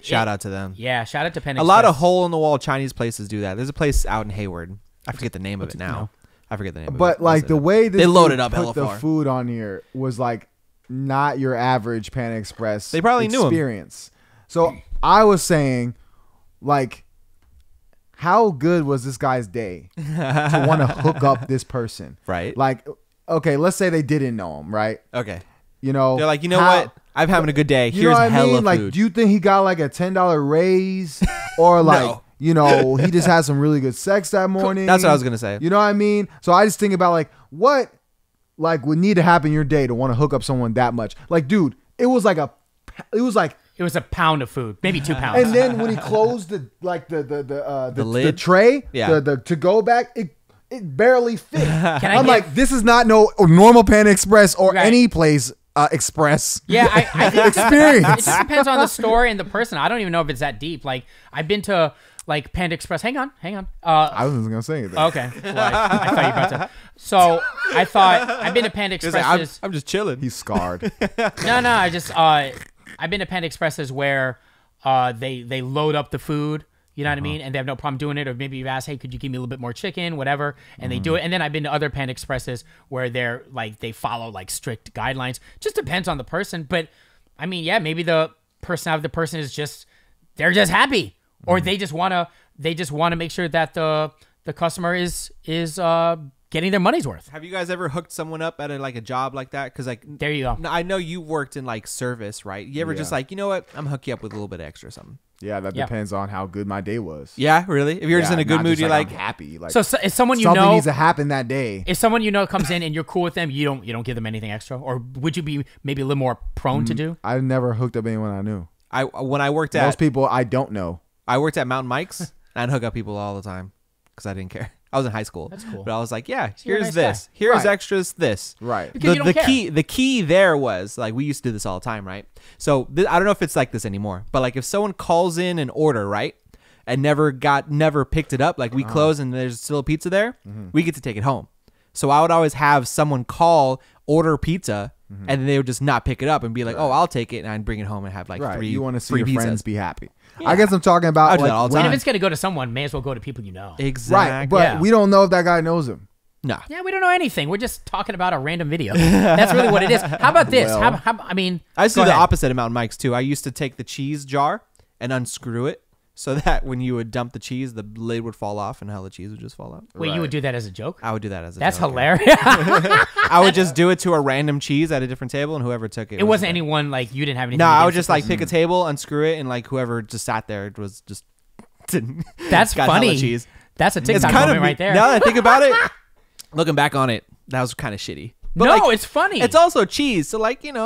Shout out to them. Yeah, shout out to Panda A lot of Express. hole in the wall Chinese places do that. There's a place out in Hayward. I forget the name of it now. I forget the name. But like the way they loaded dude up hella put the far. food on here was like not your average Panda Express. They probably knew him. experience. So I was saying, like, how good was this guy's day to want to hook up this person? Right. Like, okay, let's say they didn't know him, right? Okay. You know, They're like, you know what? I'm having a good day. You Here's know what hella I mean? food. Like, do you think he got like a $10 raise, or like, No. you know, he just had some really good sex that morning? That's what I was gonna say. You know what I mean? So I just think about like what like would need to happen in your day to want to hook up someone that much. Like, dude, it was like It was a pound of food, maybe 2 pounds. and then when he closed the lid? the tray, Yeah. the to go bag, it barely fit. Can I I'm get- like, this is not no normal Panda Express or Right. any place express. Yeah, I think Experience. It just depends on the store and the person. I don't even know if it's that deep. Like, I've been to like Panda Express. Hang on. I wasn't gonna say anything. Okay. Well, I thought you were about to. So I thought I've been to Panda He's like, Expresses. I'm just chilling. He's scarred. No. I just I've been to Panda Expresses where they load up the food. You know what I mean? And they have no problem doing it. Or maybe you've asked, hey, could you give me a little bit more chicken, whatever? And they do it. And then I've been to other Panda Expresses where they're like, they follow like strict guidelines. Just depends on the person. But I mean, yeah, maybe the personality of the person is just, they're just happy. Or they just want to make sure that the customer is getting their money's worth. Have you guys ever hooked someone up at a job like that? Because like, There you go. I know you worked in like service, right? You ever just Yeah. like, you know what? I'm gonna hook you up with a little bit extra or something. Yeah, that Yeah. depends on how good my day was. Yeah, really? If you're just in a good not mood, just you're like, I'm happy. Like, So if someone you something know, needs to happen that day. if someone you know comes in and you're cool with them, you don't give them anything extra, or would you be maybe a little more prone to do? I never hooked up anyone I knew. when I worked Most at people I don't know. Mountain Mike's, I'd hook up people all the time because I didn't care. I was in high school. That's cool. But I was like, yeah, you're a here's nice this. guy. Here's Right. extras this. Right. Because you don't care. The key there was like we used to do this all the time, right? So I don't know if it's like this anymore, but like if someone calls in an order, right, and never picked it up, like we close and there's still a pizza there, we get to take it home. So I would always have someone order pizza, and they would just not pick it up and be like, "Oh, I'll take it," and I'd bring it home and have like Right. three. You want to see free your pizzas. friends be happy. I guess I'm talking about I do like that all the when- And time. if it's gonna go to someone, may as well go to people you know. Exactly. right, but Yeah. we don't know if that guy knows him. No. Yeah, we don't know anything. We're just talking about a random video. That's really what it is. How about this? Well. I mean, I used to go do the ahead. opposite of Mountain Mike's too. I used to take the cheese jar and unscrew it so that when you would dump the cheese, the lid would fall off and how the cheese would just fall out. Wait, you would do that as a joke? I would do that as a That's joke, hilarious. yeah. I would just do it to a random cheese at a different table, and whoever took it. It wasn't good. anyone like you didn't have anything. No, I would against just the like person. pick a table, unscrew it, and like whoever just sat there was just. That's got hella funny. cheese. That's a It's TikTok kind moment of right there. Now that I think about it, looking back on it, that was kind of shitty. But no, like, it's funny. it's also cheese, so like you Hey,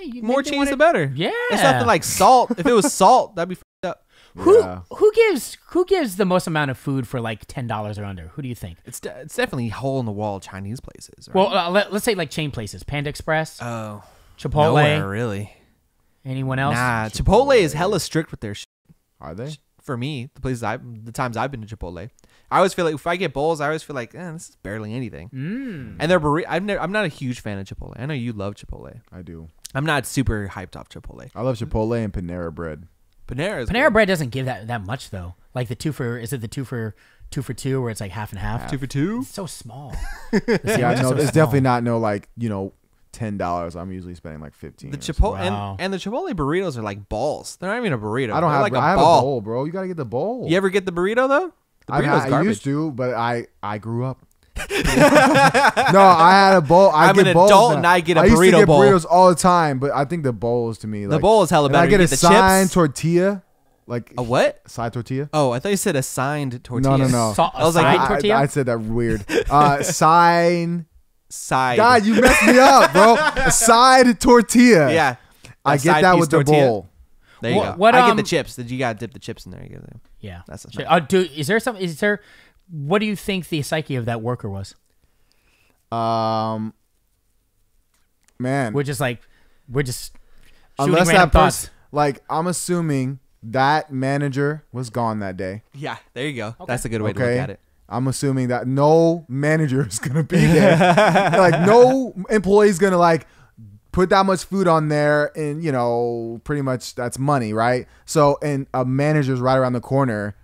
you more make me cheese wanna- the better. Yeah. it's nothing like salt. If it was salt, that'd be fucked up. Yeah. Who gives the most amount of food for like $10 or under? Who do you think? It's definitely hole in the wall Chinese places. Right? Well, let's say like chain places: Panda Express, oh, Chipotle. nowhere really. Anyone else? Nah, Chipotle is hella strict with their shit. Are they? For me, the times I've been to Chipotle, I always feel like if I get bowls, I always feel like this is barely anything. And their burrito, I'm not a huge fan of Chipotle. I know you love Chipotle. I do. I'm not super hyped off Chipotle. I love Chipotle and Panera bread. Panera's Panera good. bread doesn't give that much though. Like the two for two where it's like half and half. 2 for 2. It's so small. Yeah, no, so it's small. definitely not no like $10. I'm usually spending like 15. The or Chipotle Wow. and the Chipotle burritos are like balls. They're not even a burrito. I don't They're have. like I have ball. a bowl, bro. You gotta get the bowl. You ever get the burrito though? The burrito's I garbage. used to, but I grew up. No, I had a bowl. I I'm get an bowls adult now. and I get a I used to burrito get bowl. burritos all the time, but I think the bowls to me The like, bowl is hella and better. I get You a get the signed chips. tortilla, like A what? side tortilla. Oh, I thought you said a signed tortilla. No. I was like, I, tortilla? I said that weird. Sign. Side. God, you messed me up, bro. A side tortilla. Yeah. I A get side that piece with the tortilla. bowl. There you What- go. what, I get the um, chips. You gotta dip the chips in there. You gotta, Yeah. That's a Shit. Dude, what do you think the psyche of that worker was? Man, We're just shooting unless random that thoughts. person, like, I'm assuming that manager was gone that day. yeah. There you go. That's a good way to Okay. look at it. I'm assuming that no manager is gonna be there. Like, no employee's gonna like put that much food on there, and pretty much that's money, right? So, and a manager's right around the corner.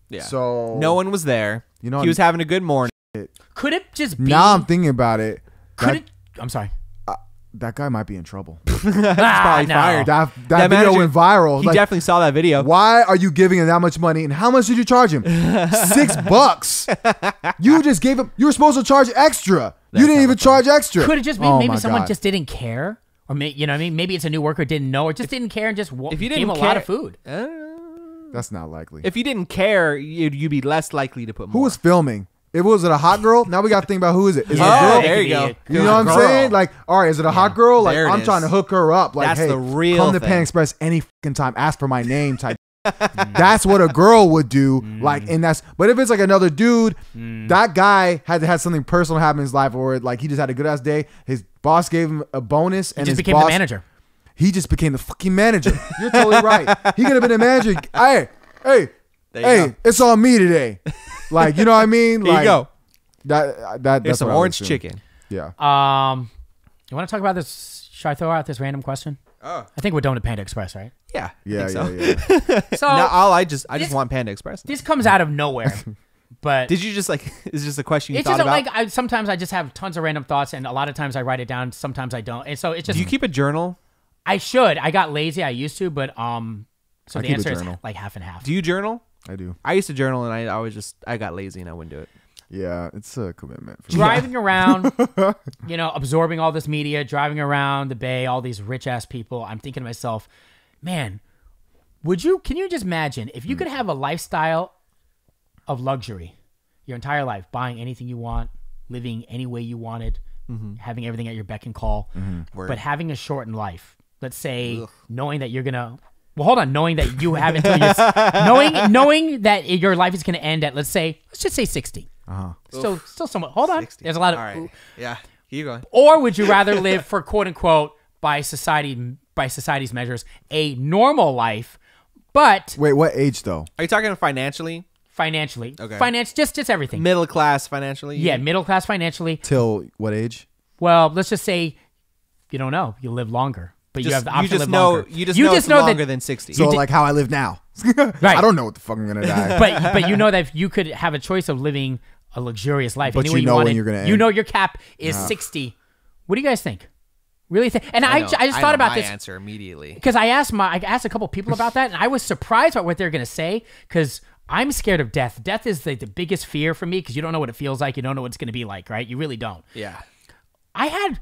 Yeah. So No one was there. You know- he was having a good morning. Could it just be? Now I'm thinking about it. Could it? I'm sorry. That guy might be in trouble. Probably fired. That video manager, went viral. He definitely saw that video. Why are you giving him that much money? And how much did you charge him? $6. You just gave him. You were supposed to charge extra. You didn't even charge extra. Could it just be Oh maybe my someone God. just didn't care, or you know what I mean? Maybe it's a new worker didn't know, or just didn't care and just If you gave didn't him a lot care- of food. That's not likely. If you didn't care, you'd be less likely to put more. Who was filming? It was it a hot girl? Now we got to think about who is it? Is it a Oh, girl? there you go. You know what I'm saying? Like, all right, is it a hot girl? Like, There it I'm is. trying to hook her up. Like, That's hey, the real come to thing. Panda Express any fucking time. Ask for my name type. That's what a girl would do. Like, and but if it's like another dude, that guy had something personal happen in his life, or like he just had a good ass day. His boss gave him a bonus, and Just his became boss, the manager. He just became the fucking manager. You're totally right. He could have been a manager. Hey, There you go. it's on me today. Like, you know what I mean? Here Like, you go. That's Here's some what I would orange assume. chicken. Yeah. You want to talk about this? Should I throw out this random question? Oh. I think we're done with Panda Express, right? Yeah. Yeah, I think yeah, so. yeah. So No, I just this- want Panda Express. this comes out of nowhere, but Did you just like? Is just a question you it's thought just about? like sometimes I just have tons of random thoughts, and a lot of times I write it down. Sometimes I don't, and so it's just Do you keep a journal? I should. I got lazy. I used to, but so I the keep a answer is journal. like half and half. Do you journal? I do. I used to journal, and I got lazy and I wouldn't do it. Yeah, it's a commitment. For me. Driving around, absorbing all this media, driving around the Bay, all these rich ass people. I'm thinking to myself, man, can you just imagine if you could have a lifestyle of luxury your entire life, buying anything you want, living any way you wanted, having everything at your beck and call, but having a shortened life. Let's say knowing that you're gonna. Well, hold on. Knowing that you have until you're knowing that your life is gonna end at let's just say 60. Still somewhat. Hold on. 60. There's a lot of. All right. Yeah. Keep going. Or would you rather live for quote unquote by society's measures a normal life, but Wait, what age though? Are you talking financially? financially, Okay. just everything. Middle class financially? Yeah, middle class financially. Till what age? Well, let's just say you don't know. You live longer, but you have the option to live know, longer. You just know it's longer than 60. So like how I live now. Right. I don't know what the fuck I'm gonna die. but you know that you could have a choice of living a luxurious life. But any way you know when wanted. you're gonna You end. know your cap is 60. What do you guys think? Really think? And I just thought about this answer immediately. because I asked a couple people about that, and I was surprised about what they're gonna say because I'm scared of death. Death is the biggest fear for me because you don't know what it feels like. You don't know what it's gonna be like, right? You really don't. Yeah. I had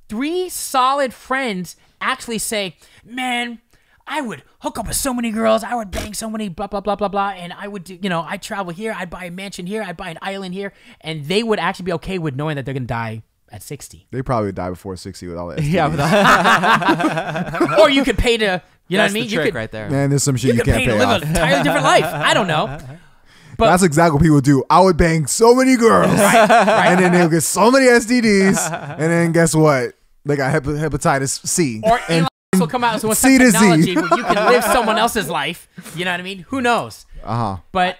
3 solid friends actually say, man, I would hook up with so many girls. I would bang so many blah, blah, blah, blah, blah. And I would do, I'd travel here. I'd buy a mansion here. I'd buy an island here. And they would actually be okay with knowing that they're going to die at 60. They probably would die before 60 with all that. Yeah. But Or you could pay to, you know what I that's mean? the you trick could, right there. Man, there's some shit you you could can't pay to pay live off. an entirely different life. I don't know. But That's exactly what people do. I would bang so many girls, and then they'll get so many STDs, and then guess what? They got hepatitis C. Or and Elon Musk will come out with C some to Z. technology where you can live someone else's life. You know what I mean? Who knows? But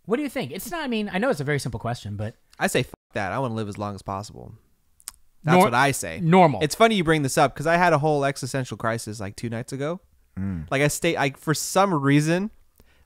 what do you think? It's not, I know it's a very simple question, but I say fuck that. I want to live as long as possible. That's what I say. Normal. It's funny you bring this up because I had a whole existential crisis like 2 nights ago. Like for some reason,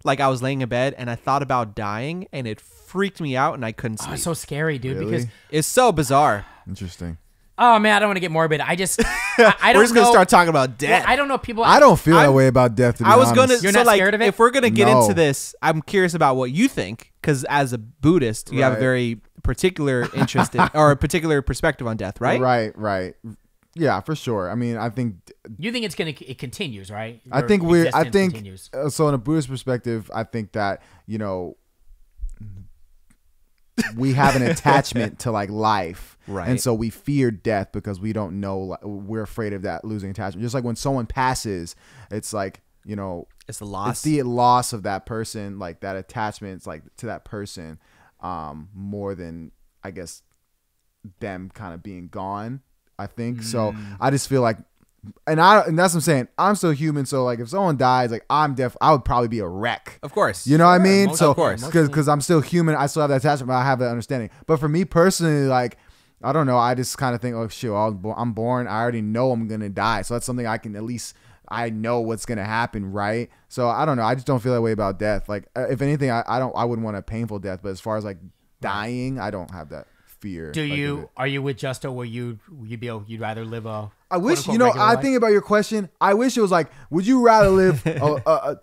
like I was laying in bed and I thought about dying and it freaked me out and I couldn't sleep. it's so scary, dude, Really? because It's so bizarre. Interesting. oh man, I don't want to get morbid. I just I don't We're just know. gonna start talking about death. I don't know people. I don't feel that I'm- way about death. To be I was honest. gonna. You're so not like, scared of it? if we're gonna get No. into this, I'm curious about what you think because as a Buddhist, you have a Right. very particular interest in, or a particular perspective on death, right? Right. Yeah, for sure. I think You think it continues, right? I Your think existence continues. so in a Buddhist perspective, I think that, we have an attachment to like life. Right. And so we fear death because we don't know, like, we're afraid of that losing attachment. Just like when someone passes, it's like, It's the loss. it's the loss of that person, like that attachment, like to that person, more than I guess them kind of being gone. I think so. I just feel like, and that's what I'm saying. I'm still human, so like if someone dies, like I would probably be a wreck. of course. You know what I mean? most So of course. because I'm still human, I still have that attachment, but I have that understanding. But for me personally, like I don't know, I just kind of think, oh shit, I'm born. I already know I'm gonna die, so that's something I can at least. I know what's gonna happen, right? So I don't know. I just don't feel that way about death. Like if anything, I wouldn't want a painful death. But as far as like dying. I don't have that fear. Are you with Justo where you'd rather live a I wish, quote-unquote regular life? think about your question. I wish it was like, would you rather live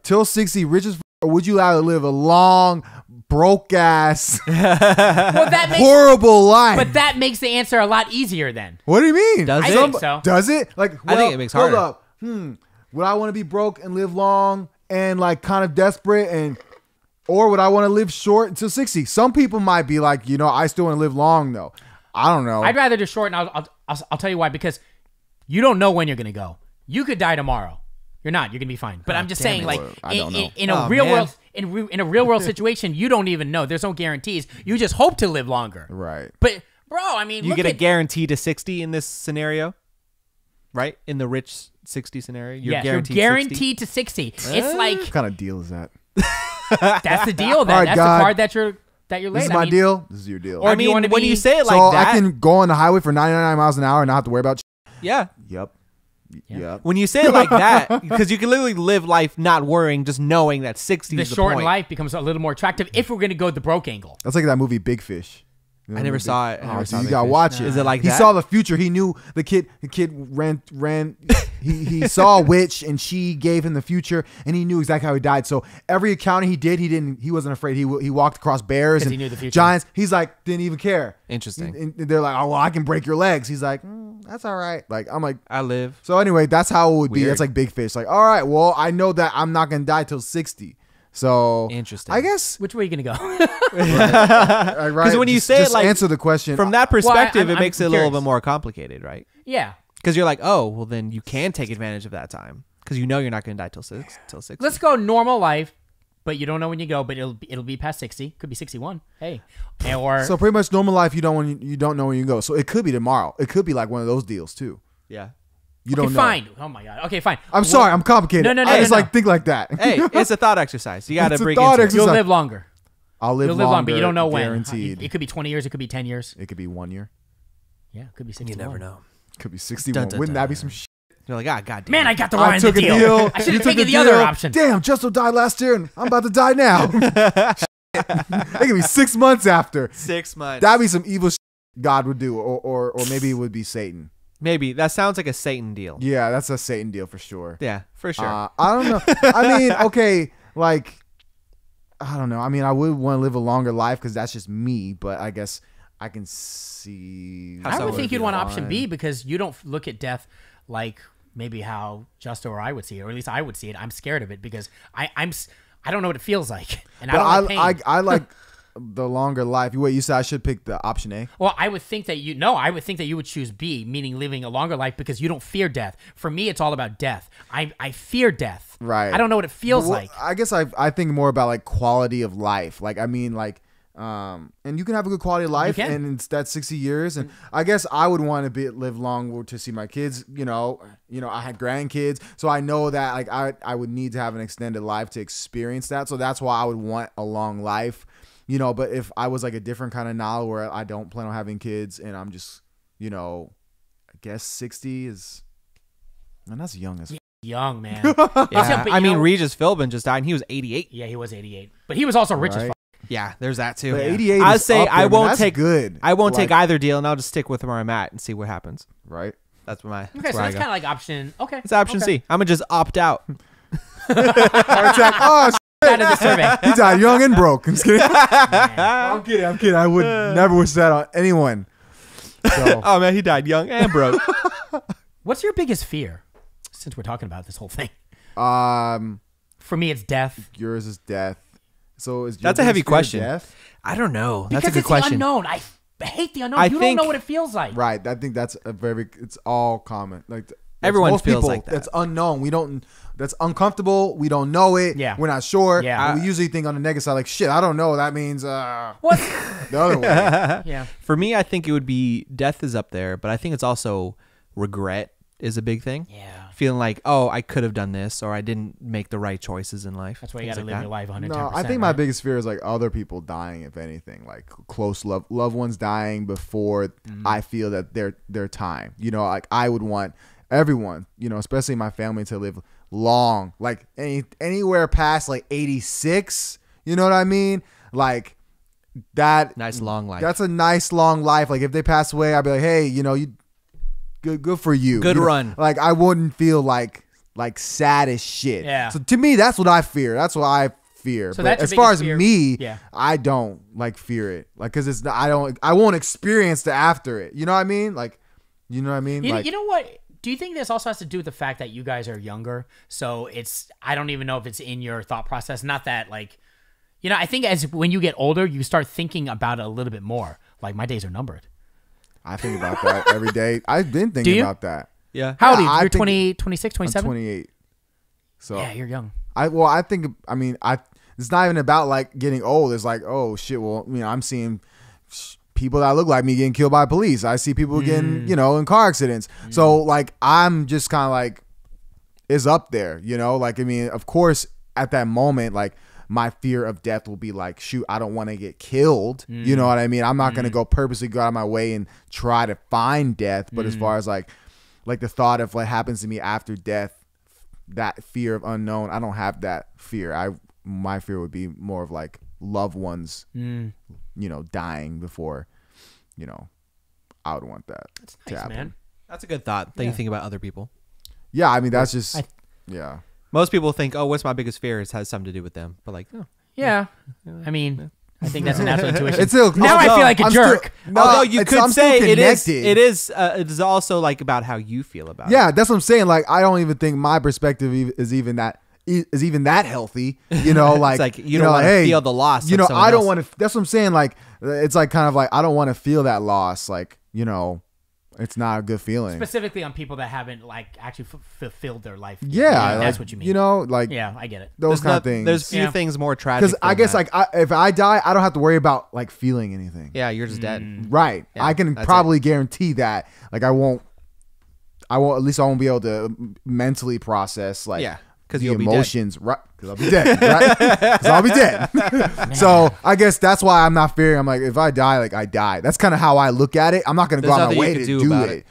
till 60 rich as or would you rather live a long, broke ass, horrible life? But that makes the answer a lot easier then. What do you mean? Does I think so. Does it? Like, I think it makes harder. Hold up. Would I want to be broke and live long and like kind of desperate or would I want to live short until 60? Some people might be like, I still want to live long though. I don't know. I'd rather do short, and I'll tell you why. Because you don't know when you're gonna go. You could die tomorrow. You're not. You're gonna be fine. But I'm just saying, like, I don't know. in a real world, in a real world situation, you don't even know. There's no guarantees. You just hope to live longer. Right. But bro, I mean, you get a guarantee to 60 in this scenario, right? In the rich 60 scenario, you're guaranteed to 60. It's like, What kind of deal is that? that's the deal. All right, That's God. the card that you're This laid. is my deal. This is your deal. Or I do you mean, wanna when be- you say it so like that, I can go on the highway for 99 miles an hour and not have to worry about yeah. Yep. When you say it like that, because you can literally live life not worrying, just knowing that 60 the is the shortened point. life becomes a little more attractive if we're gonna go the broke angle. That's like that movie Big Fish. You know I the never movie? saw it. I never saw You Big gotta Fish. watch it. Is it like he that? saw the future. He knew the kid ran. He saw a witch and she gave him the future and he knew exactly how he died. So every encounter he did, he wasn't afraid. He walked across bears 'Cause and he knew the future. giants. He's like didn't even care. Interesting. And they're like, oh well, I can break your legs. He's like, that's all right. Like I'm like. I live. So anyway, that's how it would be. Weird. That's like Big Fish. Like, all right, well, I know that I'm not gonna die till 60. So Interesting. I guess Which way are you gonna go? right. Because when you say just it like answer the question from that perspective, I'm it makes it a little curious. bit more complicated, right? Yeah. Because you're like, oh, well, then you can take advantage of that time because you know you're not going to die till 60. Let's go normal life, but you don't know when you go. But it'll be past 60. Could be 61. Hey, or So pretty much normal life, you don't know when you go. So it could be tomorrow. It could be like one of those deals too. Yeah. You don't okay, know. fine. Oh my god. Okay, fine. I'm sorry. I'm complicated. No, I just no. like think like that. Hey, it's a thought exercise. You got to It's a bring thought into it. exercise. You'll live longer. I'll live You'll live longer, longer, but you don't know when. Guaranteed. It could be 20 years. It could be 10 years. It could be 1 year. Yeah, it could be 61. You never know. It could be 61. Dun, dun, Wouldn't that be dun. some shit? You're like, ah, goddamn. Man, I got the wrong I took a deal. deal. I should You have took taken a the deal. other option. Damn, Justo died last year, and I'm about to die now. It could be 6 months after. 6 months. That'd be some evil shit God would do, or maybe it would be Satan. Maybe. That sounds like a Satan deal. Yeah, that's a Satan deal for sure. Yeah, for sure. I don't know. I mean, okay, like, I don't know. I mean, I would want to live a longer life because that's just me, but I guess I can see. How I so would would think be you'd want fine. option B because you don't look at death like maybe how Justo or I would see it, or at least I would see it. I'm scared of it because I don't know what it feels like, and But I don't like pain. I like the longer life. Wait, you said I should pick the option A? Well, I would think that I would think that you would choose B, meaning living a longer life because you don't fear death. For me, it's all about death. I fear death. Right. I don't know what it feels Well, like. I guess I think more about like quality of life. Like I mean like and you can have a good quality of life can. and it's that 60 years and I guess I would want to live long to see my kids, you know, I had grandkids, so I know that like I would need to have an extended life to experience that. So that's why I would want a long life. You know, but if I was like a different kind of now where I don't plan on having kids and I'm just, I guess 60 is, man, that's young as Young man. yeah. but I you mean, know- Regis Philbin just died and he was 88. Yeah, he was 88, but he was also rich as Right. fuck. Yeah, there's that too. But 88 I is say up there, I man. won't That's take good. I won't take Like, either deal and I'll just stick with where I'm at and see what happens. right. That's my Okay, that's so where I that's go. kind of like option. Okay, It's option okay. C. I'm gonna just opt out. Heart attack. Oh, Out of the survey. he died young and broke. I'm just kidding. Man. I'm kidding. I would never wish that on anyone. So, Oh man, he died young and broke. What's your biggest fear? Since we're talking about this whole thing, um, for me, it's death. yours is death. So is your That's a heavy biggest fear question. death? I don't know. Because That's a good it's question. the unknown. I hate the unknown. I You don't think- know what it feels like. Right. I think that's it's all common. Like Everyone most feels people, like that. That's unknown. That's uncomfortable. We don't know it. Yeah. We're not sure. Yeah. And we usually think on the negative side, like, shit, I don't know. That means What? the other way. Yeah. For me, I think it would be death is up there, but I think it's also regret is a big thing. Yeah. Feeling like, oh, I could have done this or I didn't make the right choices in life. That's why you Things got to like live that. your life 110%. No, I think my right? biggest fear is like other people dying, if anything, like close loved ones dying before I feel that their time. Like I would want everyone, especially my family, to live long, like anywhere past like 86. You know what I mean? Like that Nice long life. That's a nice long life. Like if they pass away, I'd be like, hey, you good for you. Good You know, run. Like I wouldn't feel like sad as shit. Yeah. So to me, that's what I fear. That's what I fear. So But that's your as far as biggest fear. me, Yeah. I don't like fear it. Like because I won't experience the after it. You know what I mean? Like, you know what I mean? You Like, know what? Do you think this also has to do with the fact that you guys are younger? So I don't even know if it's in your thought process. Not that like, I think when you get older, you start thinking about it a little bit more. Like my days are numbered. I think about that every day. I've been Do thinking you? about that. Yeah. How old are you? I You're think- 20, 26, I'm 27? 28. So Yeah, you're young. It's not even about like getting old. It's like, oh shit. Well, I'm seeing people that look like me getting killed by police. I see people getting, in car accidents. So like, I'm just kind of like, it's up there, like, of course at that moment, like my fear of death will be like, shoot, I don't want to get killed. You know what I mean? I'm not going to purposely go out of my way and try to find death. But as far as like the thought of what happens to me after death, that fear of unknown, I don't have that fear. My fear would be more of like loved ones, dying before, I would want that That's to nice, happen. man. That's a good thought that you think about other people. Yeah, that's just, yeah. Most people think, oh, what's my biggest fear? It has something to do with them. But like, no. Yeah. I mean, I think that's a natural intuition. It's still, Now I feel like a jerk. Although you could I'm still say it connected. is also like about how you feel about it. Yeah, that's what I'm saying. Like, I don't even think my perspective is even that healthy. Like, It's like you don't want to feel the loss. of someone I don't else. want to. That's what I'm saying. Like, it's like kind of like I don't want to feel that loss. Like, it's not a good feeling. Specifically on people that haven't like actually fulfilled their life. Yeah, that's like, what you mean. Like, Yeah, I get it. those kind of things. There's few Yeah. things more tragic. Because I than guess that. like if I die, I don't have to worry about like feeling anything. yeah, you're just dead. Right. Yeah, I can that's probably guarantee that. Like I won't. At least I won't be able to mentally process like Yeah, 'cause the you'll be dead. emotions. Right. Because I'll be dead. Right. Because I'll be dead. So I guess that's why I'm not fearing. I'm like, if I die, like I die. That's kind of how I look at it. I'm not going to go There's out of my nothing way you to can do do about it.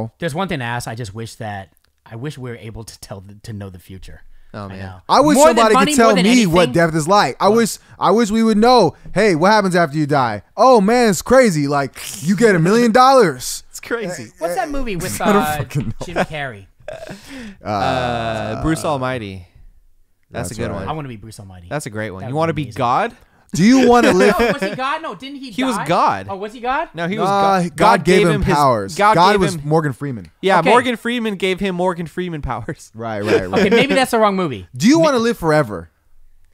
it. There's one thing to ask. I wish we were able to know the future. Oh, I man. know. I wish More than somebody money, could tell more than me what anything. death is like. I wish we would know. Hey, what happens after you die? Oh man, it's crazy. Like you get $1 million. It's crazy. What's that movie with I don't fucking know. Jim Carrey? Bruce Almighty. That's a good right. one. I want to be Bruce Almighty. That's a great one. That You would want to be be amazing. God? Do you want to live? No, was he God? No, didn't he? He was die? God. Oh, was he God? No, he was God. God gave him his powers. God, God gave was him. Morgan Freeman. Yeah, Okay. Morgan Freeman gave him Morgan Freeman powers. Right. Okay, maybe that's the wrong movie. Do you want to live forever?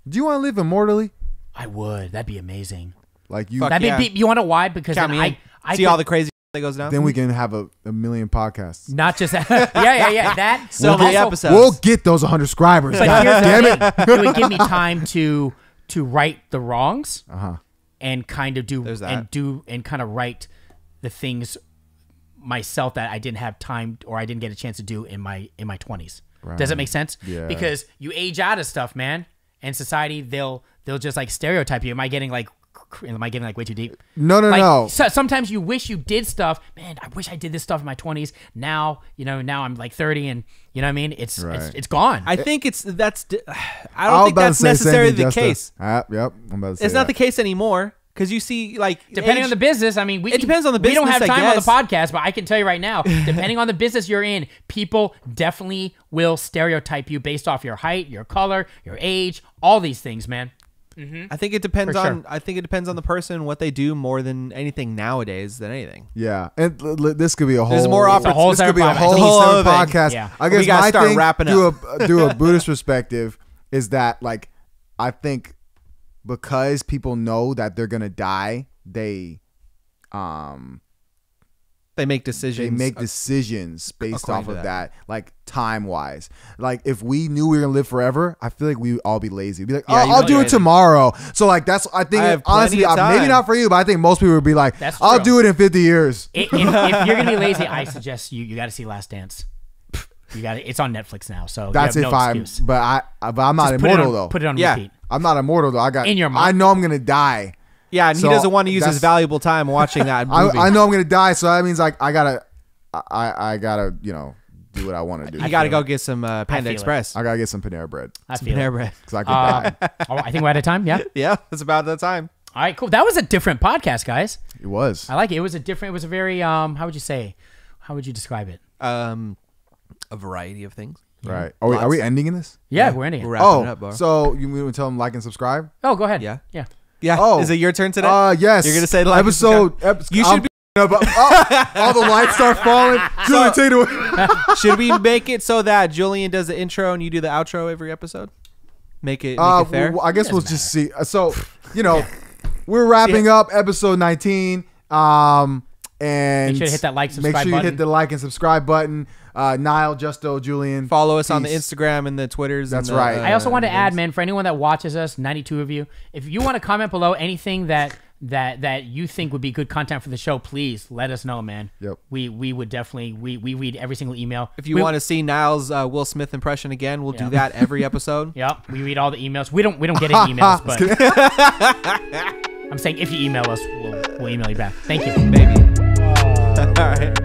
Do you want to live immortally? I would. That'd be amazing. Like you, Fuck That'd yeah. be. You want to why? Because Count then me in. I See could- all the crazy that goes down? then we can have a million podcasts. not just that. yeah. That So many also- episodes. We'll get those 100 subscribers. But God here's damn the it. thing. It would give me time to right the wrongs and kind of do There's that. and kind of right the things myself that I didn't have time or I didn't get a chance to do in my 20s. Does that make sense? Yeah. Because you age out of stuff, man, and society they'll just like stereotype you. Am I getting like way too deep? No. Like, sometimes you wish you did stuff. Man, I wish I did this stuff in my 20s. Now, now I'm like 30 and you know what I mean? It's gone. I think I I don't was think about that's to say same necessarily thing, the Justin. case. Yep. I'm about to say It's not the that. case anymore because you see, like, Depending age- on the business, I mean, It depends on the We don't have business, I time on the guess. podcast, but I can tell you right now, depending on the business you're in, people definitely will stereotype you based off your height, your color, your age, all these things, man. I think it depends For on. sure. I think it depends on the person, what they do, more than anything nowadays than anything. Yeah, and this could be a whole. There's more It's a whole This could be a separate whole, podcast. It's a whole separate other thing. podcast. Yeah. I We guess gotta my start thing wrapping do a Buddhist perspective is that like I think because people know that they're gonna die, they They make decisions based according off to of that. that, like time wise. Like if we knew we were gonna live forever, I feel like we would all be lazy. We'd be like, Yeah, oh, you I'll would do be it lazy. tomorrow. So like that's I think I have honestly, plenty of maybe time. not for you, but I think most people would be like, That's I'll true. do it in 50 years. If you're gonna be lazy, I suggest you got to see Last Dance. You got It's on Netflix now, so That's you if have no I'm, excuse. but I'm not Just put it immortal on- though. Put it on Yeah. repeat. I'm not immortal though. In your I mind. know I'm gonna die. Yeah, and So he doesn't want to use his that's- valuable time watching that movie. I know I'm gonna die, so that means like I gotta do what I want to do. You got to go get some Panda feel it. Express. I gotta get some Panera bread I feel Panera it. bread. because I could die. I think we're out of time. Yeah. Yeah, it's about that time. All right, cool. That was a different podcast, guys. It was. I like it. It was a very how would you say? How would you describe it? A variety of things. Right. Are we ending in this? Yeah, we're ending it. We're wrapping it up, bro. So you want to tell them like and subscribe? Oh, go ahead. Yeah. Yeah. Yeah. Oh. Is it your turn today? Yes. You're gonna say like you should be. All the lights start falling. Julian, take it away. Should we make it so that Julian does the intro and you do the outro every episode? Make it fair. Well, I guess we'll just see. So we're wrapping up episode 19. And Make sure to hit that like, subscribe Make sure you button. hit the like and subscribe button. Niall, Justo, Julian. Follow us on the Peace. Instagram and the Twitters. That's and the, right. I also want to add, man, for anyone that watches us, 92 of you, if you want to comment below anything that you think would be good content for the show, please let us know, man. Yep. We would definitely we read every single email. If you want to see Niall's Will Smith impression again, we'll do that every episode. Yep, we read all the emails. We don't get any emails, but I'm saying if you email us, we'll email you back. Thank you. Maybe. All right.